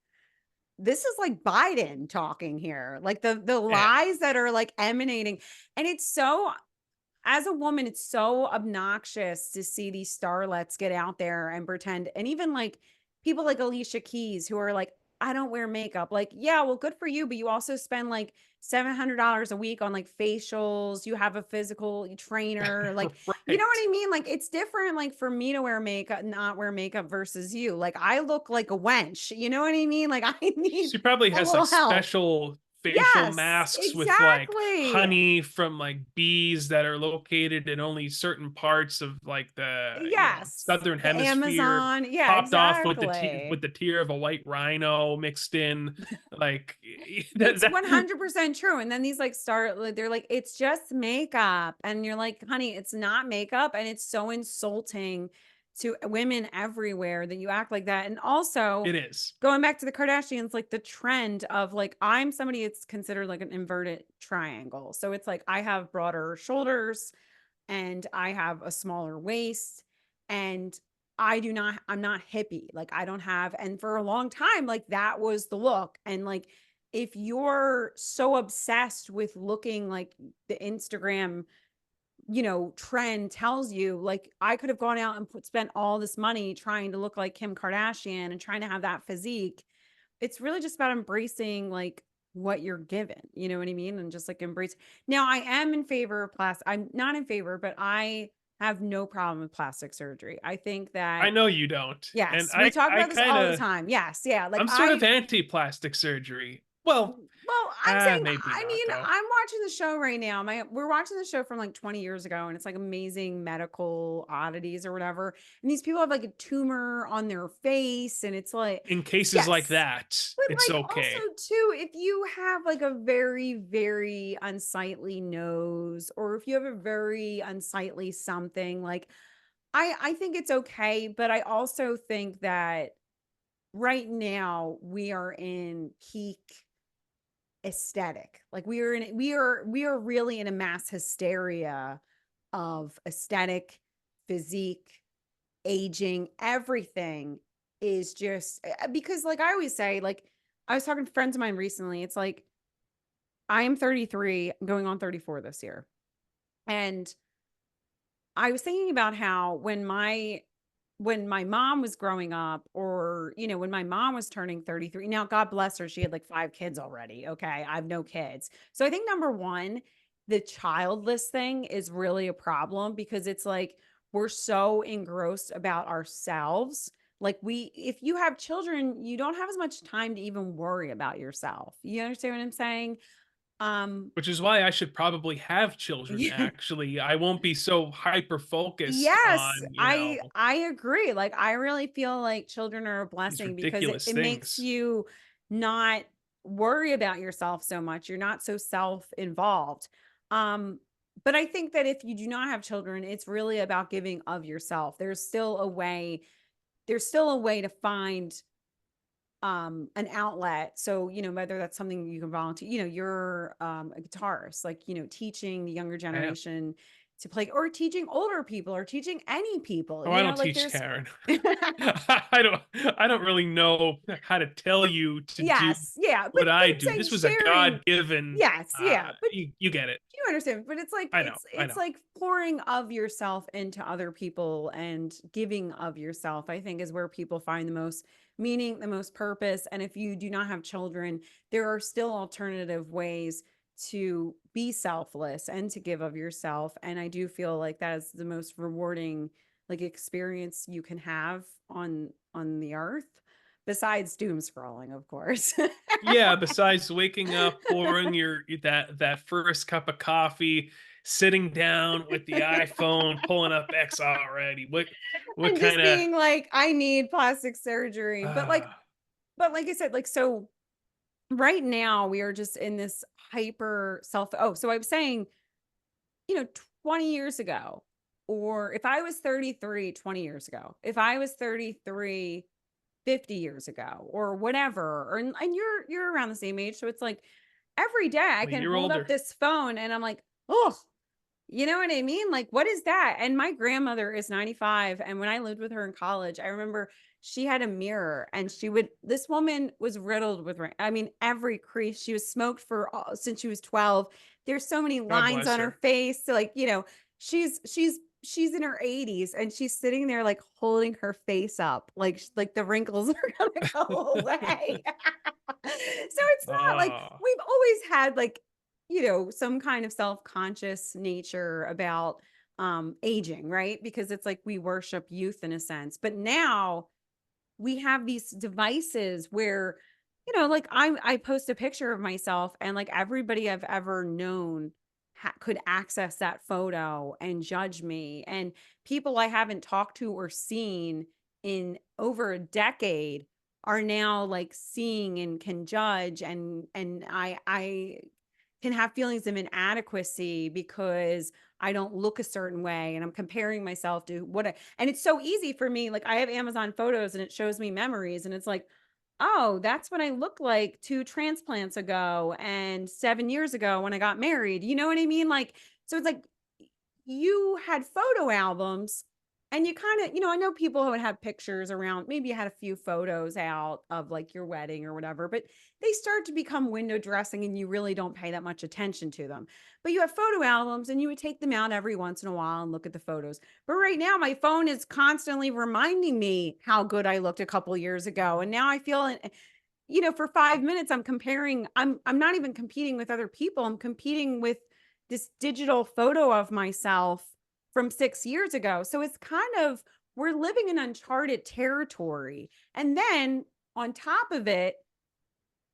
this is like Biden talking here. Like the yeah. lies that are like emanating and it's so as a woman, it's so obnoxious to see these starlets get out there and pretend. And even like people like Alicia Keys who are like, I don't wear makeup. Like, yeah, well, good for you. But you also spend like $700 a week on like facials. You have a physical trainer. Like, you know what Right. I mean? Like, it's different. Like, for me to wear makeup, not wear makeup versus you. Like, I look like a wench. You know what I mean? Like, I need She probably a has, like, little help. special facial Yes, masks with, like, exactly. honey from, like, bees that are located in only certain parts of, like, the, Yes, southern the hemisphere, Amazon. Yeah, topped off with exactly. the tear of a white rhino mixed in, like, It's that 100% true, and then these, like, start like, they're like, "It's just makeup," and you're like, "Honey, it's not makeup," and it's so insulting to women everywhere that you act like that, and also, it is. going back to the Kardashians, like, the trend of, like I'm somebody that's considered, like, an inverted triangle, so it's like, I have broader shoulders, and I have a smaller waist and I'm not hippie. Like I don't have and for a long time like that was the look and like if you're so obsessed with looking like the Instagram, trend tells you like I could have gone out and spent all this money trying to look like Kim Kardashian and trying to have that physique. It's really just about embracing like what you're given. You know what I mean? And just like embrace. Now, I am in favor of plastic. I'm not in favor, but I have no problem with plastic surgery. I think I that, know you don't, and yes, we talk I about this all the kinda time. Yes. Yeah. Like I'm sort of anti-plastic surgery. Well, well, I'm saying, maybe I not mean, though. I'm watching the show right now. We're watching the show from like 20 years ago, and it's like amazing medical oddities or whatever. And these people have like a tumor on their face, and it's like, In cases like yes. that, But it's like also okay. too, if you have like a very, very unsightly nose, or if you have a very unsightly something, like I think it's okay. But I also think that right now we are in peak aesthetic. Like we are really in a mass hysteria of aesthetic, physique, aging, everything is just because like I always say, like I was talking to friends of mine recently, it's like I am 33, going on 34 this year. And I was thinking about how when my mom was growing up, or when my mom was turning 33, now God bless her, she had like 5 kids already. Okay, I have no kids. So I think number one, the childless thing is really a problem, because it's like we're so engrossed about ourselves. Like if you have children, you don't have as much time to even worry about yourself. You understand what I'm saying? um Which is why I should probably have children, actually. I won't be so hyper focused Yes, on, I agree. Like I really feel like children are a these blessing, because it, ridiculous it makes things. you not worry about yourself so much. You're not so self-involved. Um, but I think that if you do not have children, it's really about giving of yourself. There's still a way to find an outlet. So whether that's something you can volunteer, you're a guitarist, like teaching the younger I am. generation to play, or teaching older people, or teaching any people, Oh, I don't like teach, there's Karen. I don't really know how to tell you to do yes, yeah, what but I I'm do. saying This was a sharing, God-given, yes, yeah, but you get it. you understand, but it's like I know, it's I it's know. like pouring of yourself into other people, and giving of yourself, I think, is where people find the most meaning, the most purpose. And if you do not have children, there are still alternative ways to be selfless and to give of yourself. And I do feel like that is the most rewarding like experience you can have on the earth, besides doom scrolling, of course. Yeah, besides waking up, pouring that first cup of coffee, sitting down with the iPhone, pulling up X already. What And just kinda being like, I need plastic surgery. But like, uh, but like I said, like, so right now we are just in this hyper self. Oh, so I was saying, 20 years ago, or if I was 33, 20 years ago, if I was 33, 50 years ago, or whatever, and you're around the same age. So it's like every day I a can year hold up older. this phone and I'm like, oh, you know what I mean? Like, what is that? And my grandmother is 95. And when I lived with her in college, I remember she had a mirror, and this woman was riddled with, I mean, every crease. She was smoked since she was 12. There's so many God lines bless on her her. face. So like, she's in her 80s, and she's sitting there like holding her face up, like the wrinkles are gonna go away. So it's not like Oh, we've always had like some kind of self-conscious nature about aging, right? Because it's like we worship youth in a sense. But now we have these devices where like I post a picture of myself, and like everybody I've ever known could access that photo and judge me, and people I haven't talked to or seen in over a decade are now like seeing and can judge, and I can have feelings of inadequacy because I don't look a certain way, and I'm comparing myself to and it's so easy for me. Like I have Amazon photos, and it shows me memories, and it's like, oh, that's what I looked like 2 transplants ago and 7 years ago when I got married. You know what I mean? Like, so it's like you had photo albums, and you kind of, I know people who would have pictures around, maybe you had a few photos out of like your wedding or whatever, but they start to become window dressing, and you really don't pay that much attention to them. But you have photo albums, and you would take them out every once in a while and look at the photos. But right now my phone is constantly reminding me how good I looked a couple years ago. And now I feel for 5 minutes, I'm not even competing with other people. I'm competing with this digital photo of myself from 6 years ago. So it's we're living in uncharted territory. And then on top of it,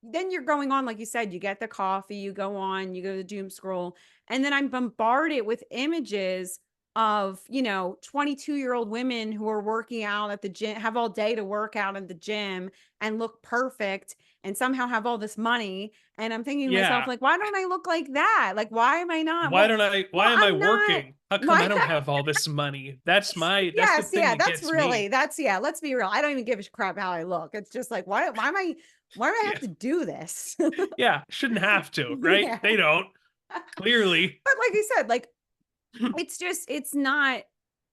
then you're going on, like you said, you get the coffee, you go on, you go to doom scroll, and then I'm bombarded with images of 22-year-old women who are working out at the gym, have all day to work out at the gym and look perfect and somehow have all this money. And I'm thinking to myself, Yeah. like, why don't I look like that? Like, why am I not? Why Well, don't I, well, why am I I'm not. working? How come I Why? don't have all this money? That's the Yes, thing yeah, that gets me. yeah, let's be real. I don't even give a crap how I look. It's just like, why do I have Yeah. to do this? Yeah. Shouldn't have to, right? Yeah. They don't, clearly. But like I said, like it's not,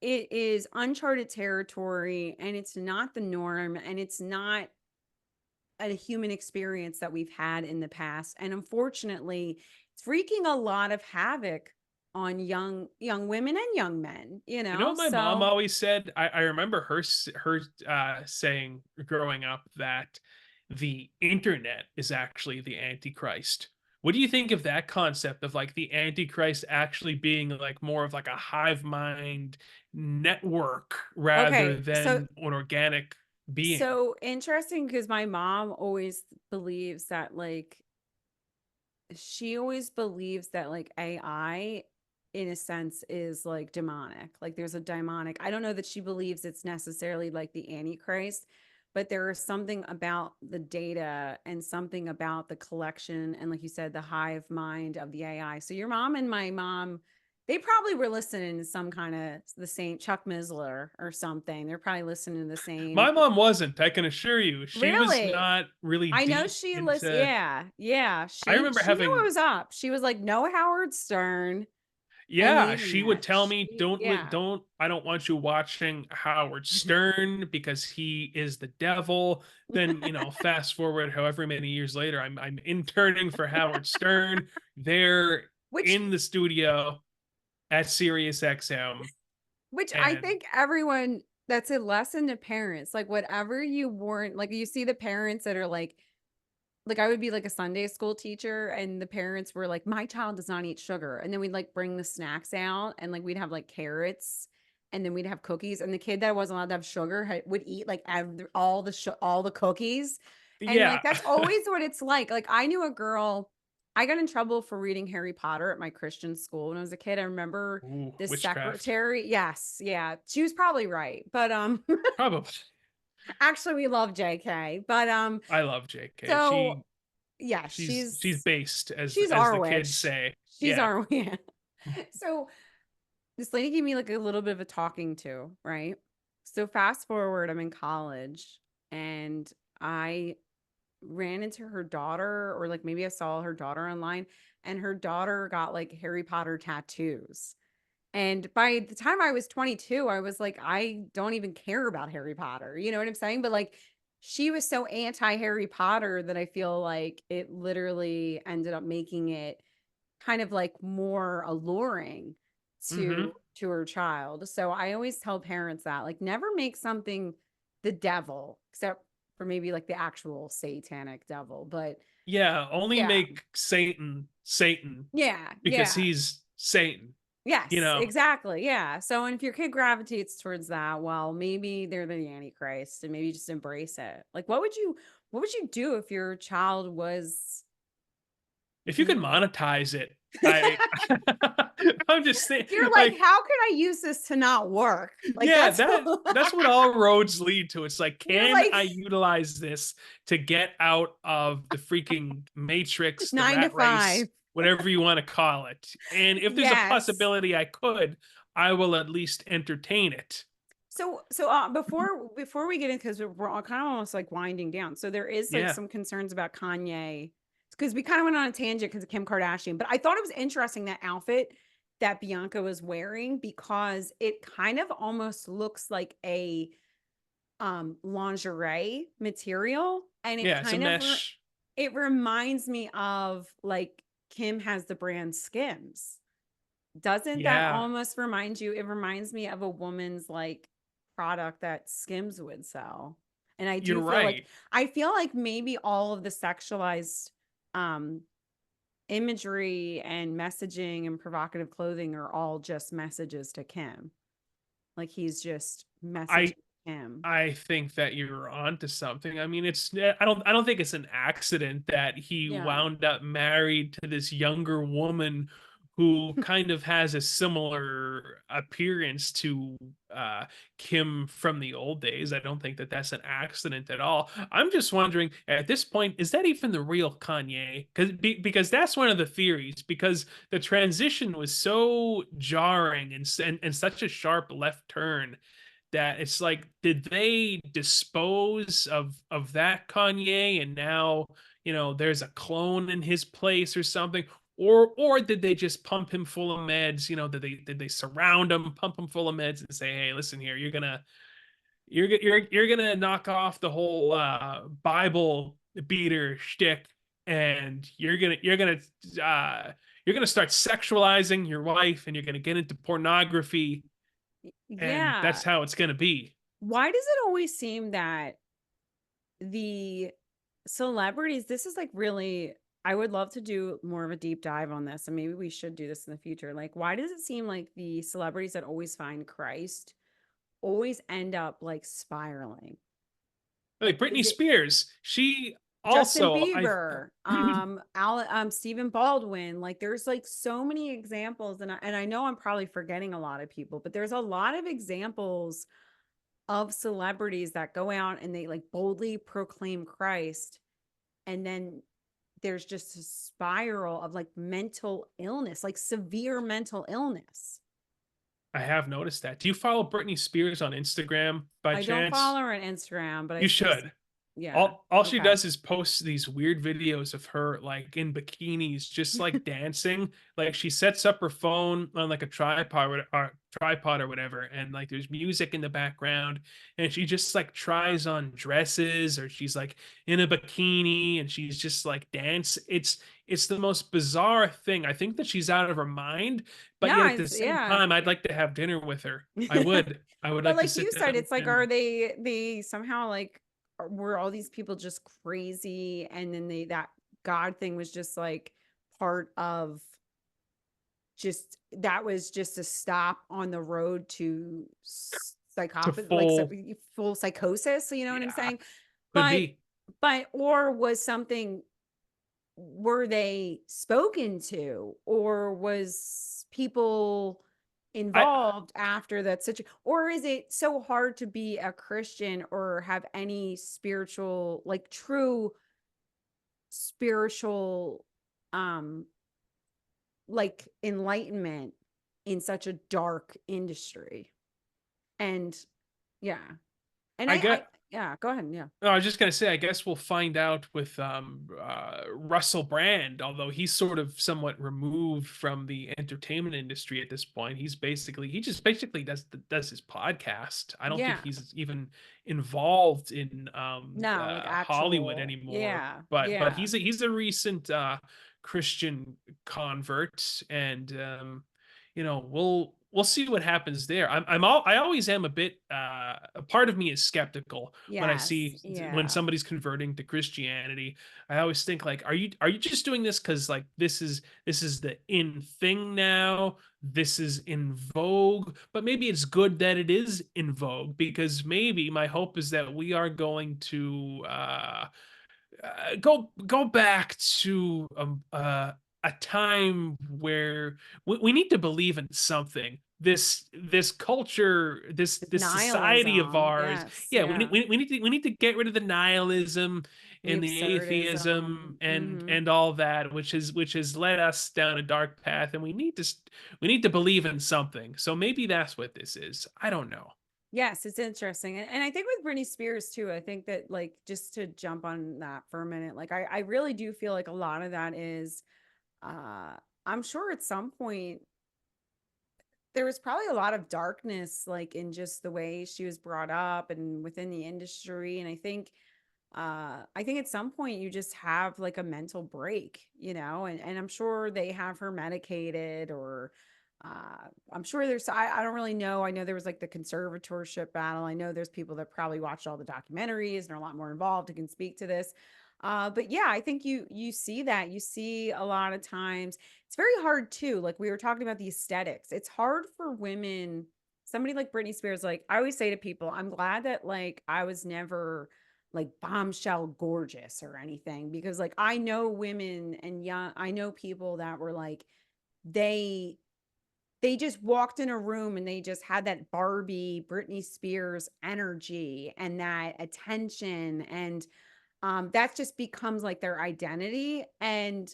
it is uncharted territory and it's not the norm and it's not a human experience that we've had in the past. And unfortunately, it's wreaking a lot of havoc on young women and young men, You know what my mom So always said? I remember her saying growing up that the internet is actually the Antichrist. What do you think of that concept of like the Antichrist actually being like more of like a hive mind network rather okay, than an organic being? so interesting because my mom always believes that she always believes that like AI in a sense is like demonic. Like there's a demonic. I don't know that she believes it's necessarily like the Antichrist, but there is something about the data and something about the collection and like you said, the hive mind of the AI. So your mom and my mom, they probably were listening to some kind of the same Chuck Missler or something. They're probably listening to the same. My mom wasn't, I can assure you. She was Really? not really I know deep she lists. into. Yeah, yeah. I She remember she knew what having. was up. She was like, no Howard Stern and the Yeah, she would internet. tell me, Yeah. don't, I don't want you watching Howard Stern because he is the devil." Then, fast forward however many years later, I'm interning for Howard Stern. They're which in the studio at Sirius XM, which I and think everyone, that's a lesson to parents. Like whatever you warn, like you see the parents that are like I would be like a Sunday school teacher and the parents were like, my child does not eat sugar. And then we'd like bring the snacks out and like we'd have like carrots and then we'd have cookies. And the kid that wasn't allowed to have sugar would eat like all the cookies. And like yeah. that's always what it's like. Like I knew a girl, I got in trouble for reading Harry Potter at my Christian school when I was a kid. I remember Ooh, this witchcraft. secretary. Yes, yeah. She was probably right. But Probably. actually we love JK. But I love JK. so yeah, She's based, she's as our the kids witch. say. She's Yeah. our yeah. So this lady gave me like a little bit of a talking to, right? So fast forward, I'm in college and I ran into her daughter, or like maybe I saw her daughter online, and her daughter got like Harry Potter tattoos. And by the time I was 22, I was like, I don't even care about Harry Potter. You know what I'm saying? But like, she was so anti Harry Potter that I feel like it literally ended up making it kind of like more alluring Hmm. to her child. So I always tell parents that like never make something the devil, except for maybe like the actual satanic devil. But Yeah, only yeah, make Satan Satan yeah, because yeah. he's Satan, you Yes, know. exactly. Yeah. So, and if your kid gravitates towards that, well, maybe they're the Antichrist and maybe just embrace it. Like, what would you do if your child was If you could the, monetize it, I I'm just saying, you're like, like, how can I use this to not work? Like, yeah, that's, that's what all roads lead to. It's like, you're can like I utilize this to get out of the freaking matrix, the nine to rat race, five. whatever you want to call it? And if there's a Yes. possibility I could, I will at least entertain it. Before we get in, because we're all kind of almost like winding down. So there is like Yeah. some concerns about Kanye because we kind of went on a tangent because of Kim Kardashian. But I thought it was interesting that outfit that Bianca was wearing because it kind of almost looks like a lingerie material, and it Yeah, it's a kind of mesh. it reminds me of like Kim has the brand Skims. Doesn't that Yeah. almost remind you? It reminds me of a woman's like product that Skims would sell. And I do You're feel like right. I feel like maybe all of the sexualized um imagery and messaging and provocative clothing are all just messages to Kim. Like he's just I messaging him. I think that you're onto something. I mean, I don't think it's an accident that he Yeah. wound up married to this younger woman who kind of has a similar appearance to uh Kim from the old days. I don't think that that's an accident at all. I'm just wondering at this point, is that even the real Kanye? Because that's one of the theories, because the transition was so jarring and such a sharp left turn that it's like, did they dispose of that Kanye and now, there's a clone in his place or something? Or did they just pump him full of meds? Did they surround him, pump him full of meds and say, "Hey, listen here, you're gonna knock off the whole Bible beater shtick, and uh you're gonna start sexualizing your wife, and you're gonna get into pornography, and Yeah. that's how it's gonna be." Why does it always seem that the celebrities, this is like really, I would love to do more of a deep dive on this, and maybe we should do this in the future. Like, why does it seem like the celebrities that always find Christ always end up like spiraling? Like Britney Is it Spears, she Justin also I Bieber, Stephen Baldwin? Like, there's like so many examples, and I know I'm probably forgetting a lot of people, but there's a lot of examples of celebrities that go out and they like boldly proclaim Christ, and then there's just a spiral of like mental illness, like severe mental illness. I have noticed that. Do you follow Britney Spears on Instagram by I don't follow chance? her on Instagram, but I You see. should. Yeah. All she Okay. does is post these weird videos of her like in bikinis, just like dancing. Like she sets up her phone on like a tripod or whatever, and like there's music in the background, and she just like tries on dresses, or she's like in a bikini and she's just like dance. It's the most bizarre thing. I think that she's out of her mind, but yet Yeah, at the same yeah. time, I'd like to have dinner with her. I would. I would But like to like sit you said, down it's like, and are they somehow like, were all these people just crazy, and then that God thing was just like part of, just that was just a stop on the road to to psychopathy, like full. full psychosis, you know what I'm Yeah, saying? could but be. or was something, were they spoken to, or was people I involved after that situation, or is it so hard to be a Christian or have any spiritual, like true spiritual, um like enlightenment in such a dark industry? And yeah. And I I get yeah, go ahead. Yeah. no, I was just gonna say, I guess we'll find out with Russell Brand, although he's sort of somewhat removed from the entertainment industry at this point. He just basically does his podcast. I don't think Yeah. he's even involved in No, like Hollywood actual. anymore. Yeah. But Yeah. he's a recent Christian convert, and we'll see what happens there. I always am a bit a part of me is skeptical when I Yes. see when Yeah. somebody's converting to Christianity. I always think like, are you just doing this because like this is the in thing now? This is in vogue, but maybe it's good that it is in vogue, because maybe my hope is that we are going to go back to a time where we need to believe in something. This culture, It's this society of nihilism. ours, Yes. yeah, Yeah. we need to get rid of the nihilism The and the absurdism. atheism and all that, which has led us down a dark path, and we need to believe in something. So maybe that's what this is. I don't know. Yes, it's interesting. And I think with Britney Spears too, I think that, like, just to jump on that for a minute, like I really do feel like a lot of that is, uh I'm sure at some point there was probably a lot of darkness, like in just the way she was brought up and within the industry. And I think at some point you just have like a mental break, and I'm sure they have her medicated, or I'm sure I don't really know. I know there was like the conservatorship battle. I know there's people that probably watched all the documentaries and are a lot more involved and can speak to this. But yeah, I think you see that. You see a lot of times it's very hard too. Like we were talking about the aesthetics. It's hard for women, somebody like Britney Spears, like I always say to people, I'm glad that like I was never like bombshell gorgeous or anything, because like I know women and young, I know people that were like, they they just walked in a room and they just had that Barbie Britney Spears energy and that attention, and that just becomes like their identity, and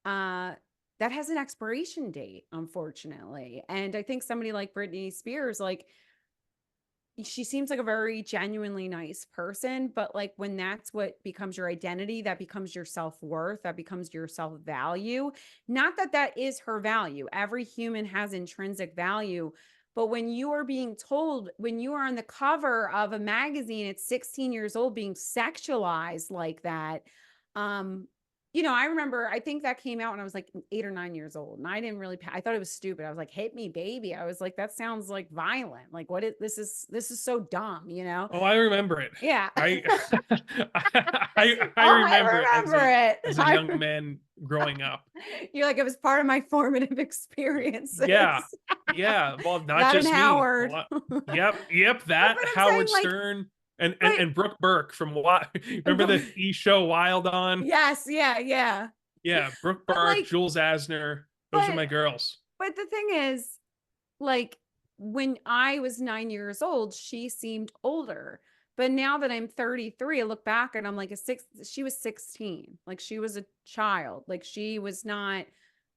uh that has an expiration date, unfortunately. And I think somebody like Britney Spears, like she seems like a very genuinely nice person, but like when that's what becomes your identity, that becomes your self-worth, that becomes your self-value. Not that that is her value. Every human has intrinsic value, but when you are being told, when you are on the cover of a magazine at 16 years old being sexualized like that, um I remember, I think that came out when I was like 8 or 9 years old, and I didn't really, I thought it was stupid. I was like, hit me, baby. I was like, that sounds like violent. Like, what is this is so dumb, you know? Oh, I remember it. Yeah. I I Oh, I remember it remember it. as a young man growing up. You're like, it was part of my formative Yeah. experiences. Yeah. Well, not That and just me. A Howard. lot. But Yep. That I'm saying, Howard like, Stern and but Brooke Burke from what? Remember the show Wild On? yes, yeah, yeah. Yeah, Brooke But Burke, like, Jules Asner. Those are but my girls. but the thing is, like when I was 9 years old, she seemed older. But now that I'm 33, I look back and I'm like, she was 16. Like she was a child. Like she was not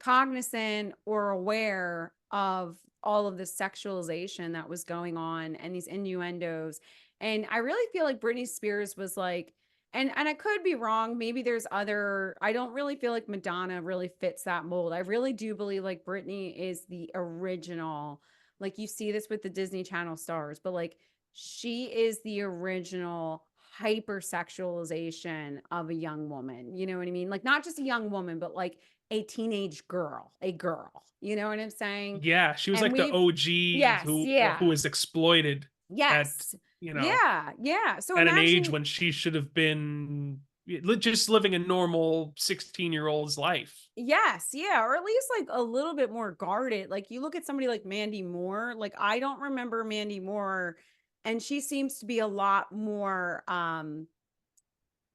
cognizant or aware of all of the sexualization that was going on and these innuendos. And I really feel like Britney Spears was like, and I could be wrong. Maybe there's other, I don't really feel like Madonna really fits that mold. I really do believe like Britney is the original. Like you see this with the Disney Channel stars, but like she is the original hypersexualization of a young woman. You know what I mean? Like not just a young woman, but like a teenage girl, a girl. You know what I'm saying? Yeah, she was And like the we've, OG yes, yeah, who was exploited at, yes, you know, yeah, yeah. So at an age imagine, when she should have been just living a normal 16-year-old's life. yes, yeah, or at least like a little bit more guarded. Like you look at somebody like Mandy Moore, like I don't remember Mandy Moore, and she seems to be a lot more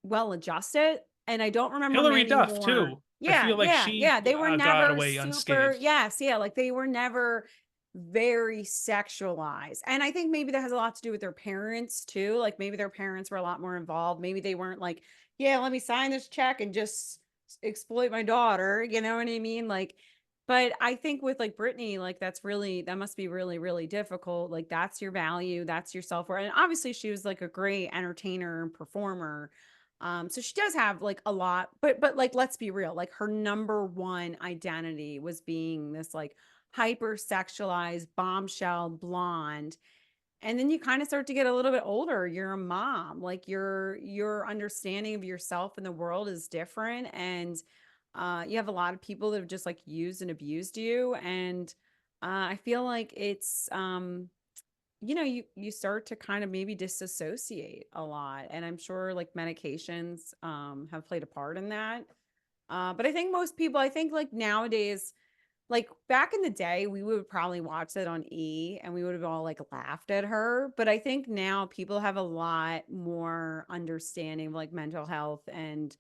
well adjusted. And I don't remember Hillary Mandy Duff Moore. too. I Yeah, feel like yeah, she yeah. They were got never away super, unscathed. yes, yeah, like they were never very sexualized. And I think maybe that has a lot to do with their parents too. Like maybe their parents were a lot more involved. Maybe they weren't like, yeah, let me sign this check and just exploit my daughter. You know what I mean? Like, but I think with like Britney, like that must be really, really difficult. Like that's your value, that's your self-worth. And obviously she was like a great entertainer and performer. So she does have like a lot, but like let's be real, like her number one identity was being this like hyper sexualized bombshell blonde. And then you kind of start to get a little bit older, you're a mom, like your understanding of yourself in the world is different, and you have a lot of people that have just like used and abused you. And I feel like it's you start to kind of maybe disassociate a lot, and I'm sure like medications have played a part in that. But I think most people, I think like nowadays, like back in the day, we would probably watch that on E and we would have all like laughed at her. But I think now people have a lot more understanding of like mental health, and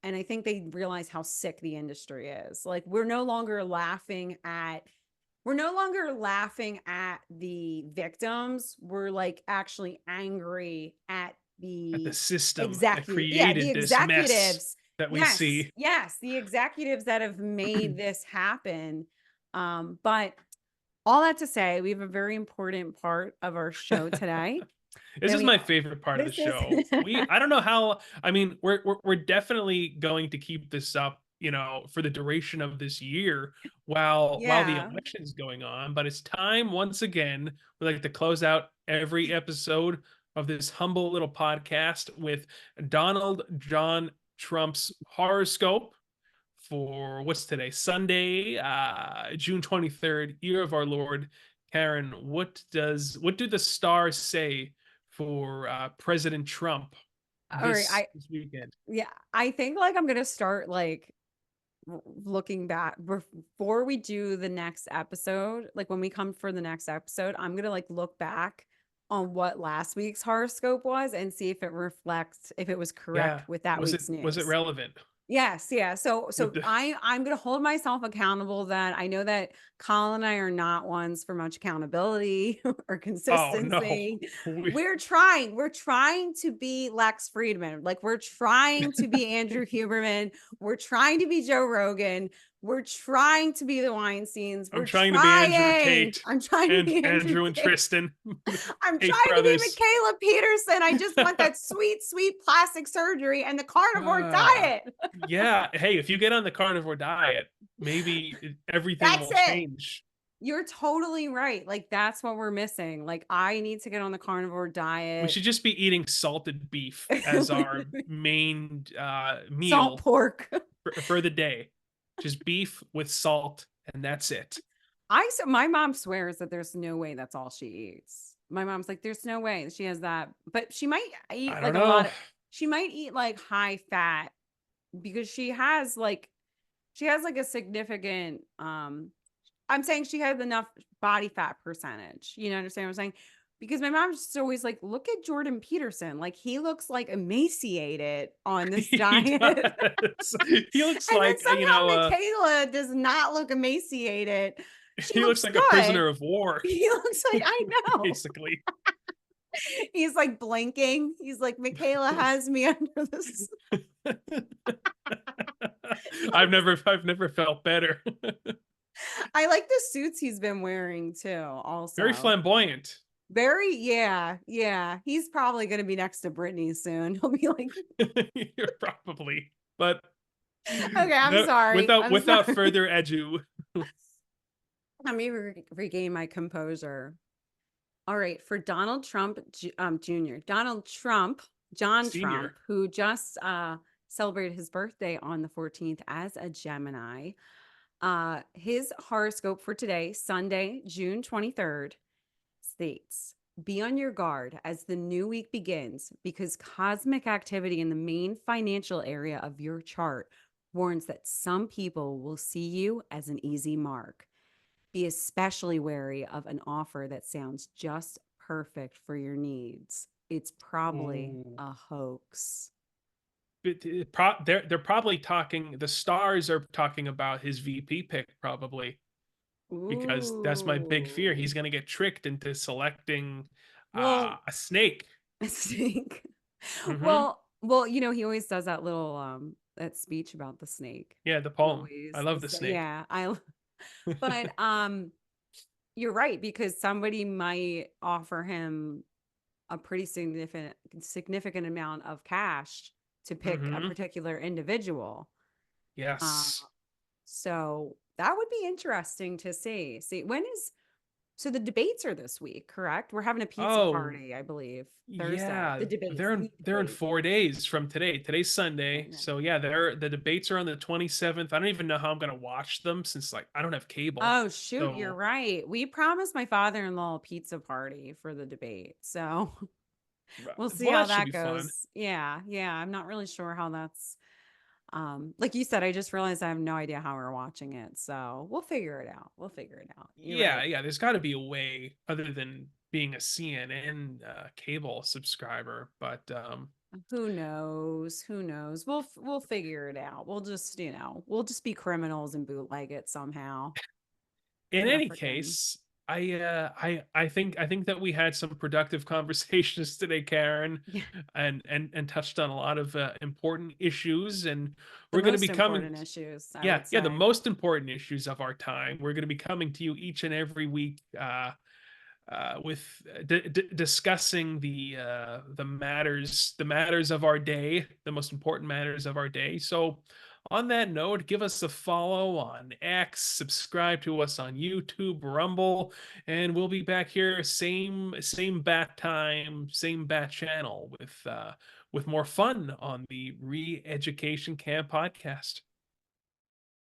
I think they realize how sick the industry is. Like we're no longer laughing at the victims. We're like actually angry at At the the system that executive. Yeah, the created this mess executives. that we Yes, see. yes, the executives that have made this happen. But all that to say, we have a very important part of our show today. This Then is we my favorite part of the this is show. I don't know how, I mean, we're definitely going to keep this up, for the duration of this year while the yeah. election's going on, but it's time once again. We like to close out every episode of this humble little podcast with Donald John Trump's horoscope for what's today? Sunday, June 23rd, year of our Lord. Karen, what do the stars say for President Trump All right. this weekend? Yeah, I think like I'm gonna start like looking back before we do the next episode. Like when we come for the next episode, I'm gonna like look back on what last week's horoscope was and see if it reflects if it was correct Yeah. with that week's Was it news. relevant Yes, yeah. So with so the I'm gonna hold myself accountable that I know that Colin and I are not ones for much accountability or Oh no. consistency. We, We're trying to be Lex Friedman, like we're trying to be Andrew Huberman, we're trying to be Joe Rogan, we're trying to be the Weinsteins, I'm trying to be Andrew Tate I'm trying to and be Andrew Andrew and Tate. Tristan, I'm Tate trying to be brothers. Michaela Peterson. I just want that sweet, sweet plastic surgery and the carnivore Uh, diet. yeah. Hey, if you get on the carnivore diet, maybe everything That's will it. change. You're totally right. Like that's what we're missing. Like I need to get on the carnivore We diet. should just be eating salted beef as our main Salt meal pork. for the day. Just beef with salt, and that's it. My mom swears that there's no way that's all she eats. My mom's like, there's no way she has that, but she might eat I don't like a know. lot of, she might eat like high fat because she has like a significant, I'm saying she has enough body fat percentage. You know, understand what I'm saying? Because my mom's just always like, look at Jordan Peterson. Like he looks like emaciated on this He diet. And does. He looks then like somehow Michaela does not look emaciated. She he looks looks like a good. prisoner of war, He looks like, I know. basically. He's like blinking. He's like, Michaela has me under this. I've never felt better. I like the suits he's been wearing too, Very also. flamboyant. Very, yeah, yeah. He's probably going to be next to Britney soon. He'll be like, Probably. But okay, I'm no, sorry. I'm without sorry. further ado, Let me regain my composure. All right, for Donald Trump Jr., John Trump, senior. who just celebrated his birthday on the 14th as a Gemini. His horoscope for today, Sunday, June 23rd, states, be on your guard as the new week begins because cosmic activity in the main financial area of your chart warns that some people will see you as an easy mark. Be especially wary of an offer that sounds just perfect for your needs. It's probably Ooh. a hoax. They're probably talking. The stars are talking about his VP pick, probably, because that's my big fear. Ooh. He's going to get tricked into selecting Well, a snake. I think. Hmm. Well, you know, he always does that little that speech about the snake. Yeah, the He poem. I always love the snake. yeah, I but you're right because somebody might offer him a pretty significant amount of cash to pick a Hmm. particular individual. Uh Yes. so that would be interesting to see. See, so the debates are this week, correct? We're having a pizza Oh, party, I believe, Thursday. yeah. The debates, the They're in debate. 4 days from today. Today's I Sunday. know. So yeah, the debates are on the 27th. I don't even know how I'm gonna watch them since like I don't have cable. Oh, shoot, you're So right. We promised my father-in-law a pizza party for the debate. So we'll see well, how that should be that fun. goes. Yeah, yeah. I'm not really sure how that's like you said, I just realized I have no idea how we're watching it. So we'll figure it out. We'll figure it out. You're Yeah, right. yeah, there's got to be a way other than being a CNN cable subscriber, but Who knows? Who knows? We'll figure it out. We'll just, we'll just be criminals and bootleg it somehow. in We're any freaking case, I think that we had some productive conversations today, Karen, yeah, and touched on a lot of important issues, and the we're going to be most coming. important issues, I Yeah, would yeah, the say. most important issues of our time. We're going to be coming to you each and every week with discussing the matters of our day, the most important matters of our day. So, on that note, give us a follow on X, subscribe to us on YouTube, Rumble, and we'll be back here same bat time, same bat channel with more fun on the Re-Education Camp podcast.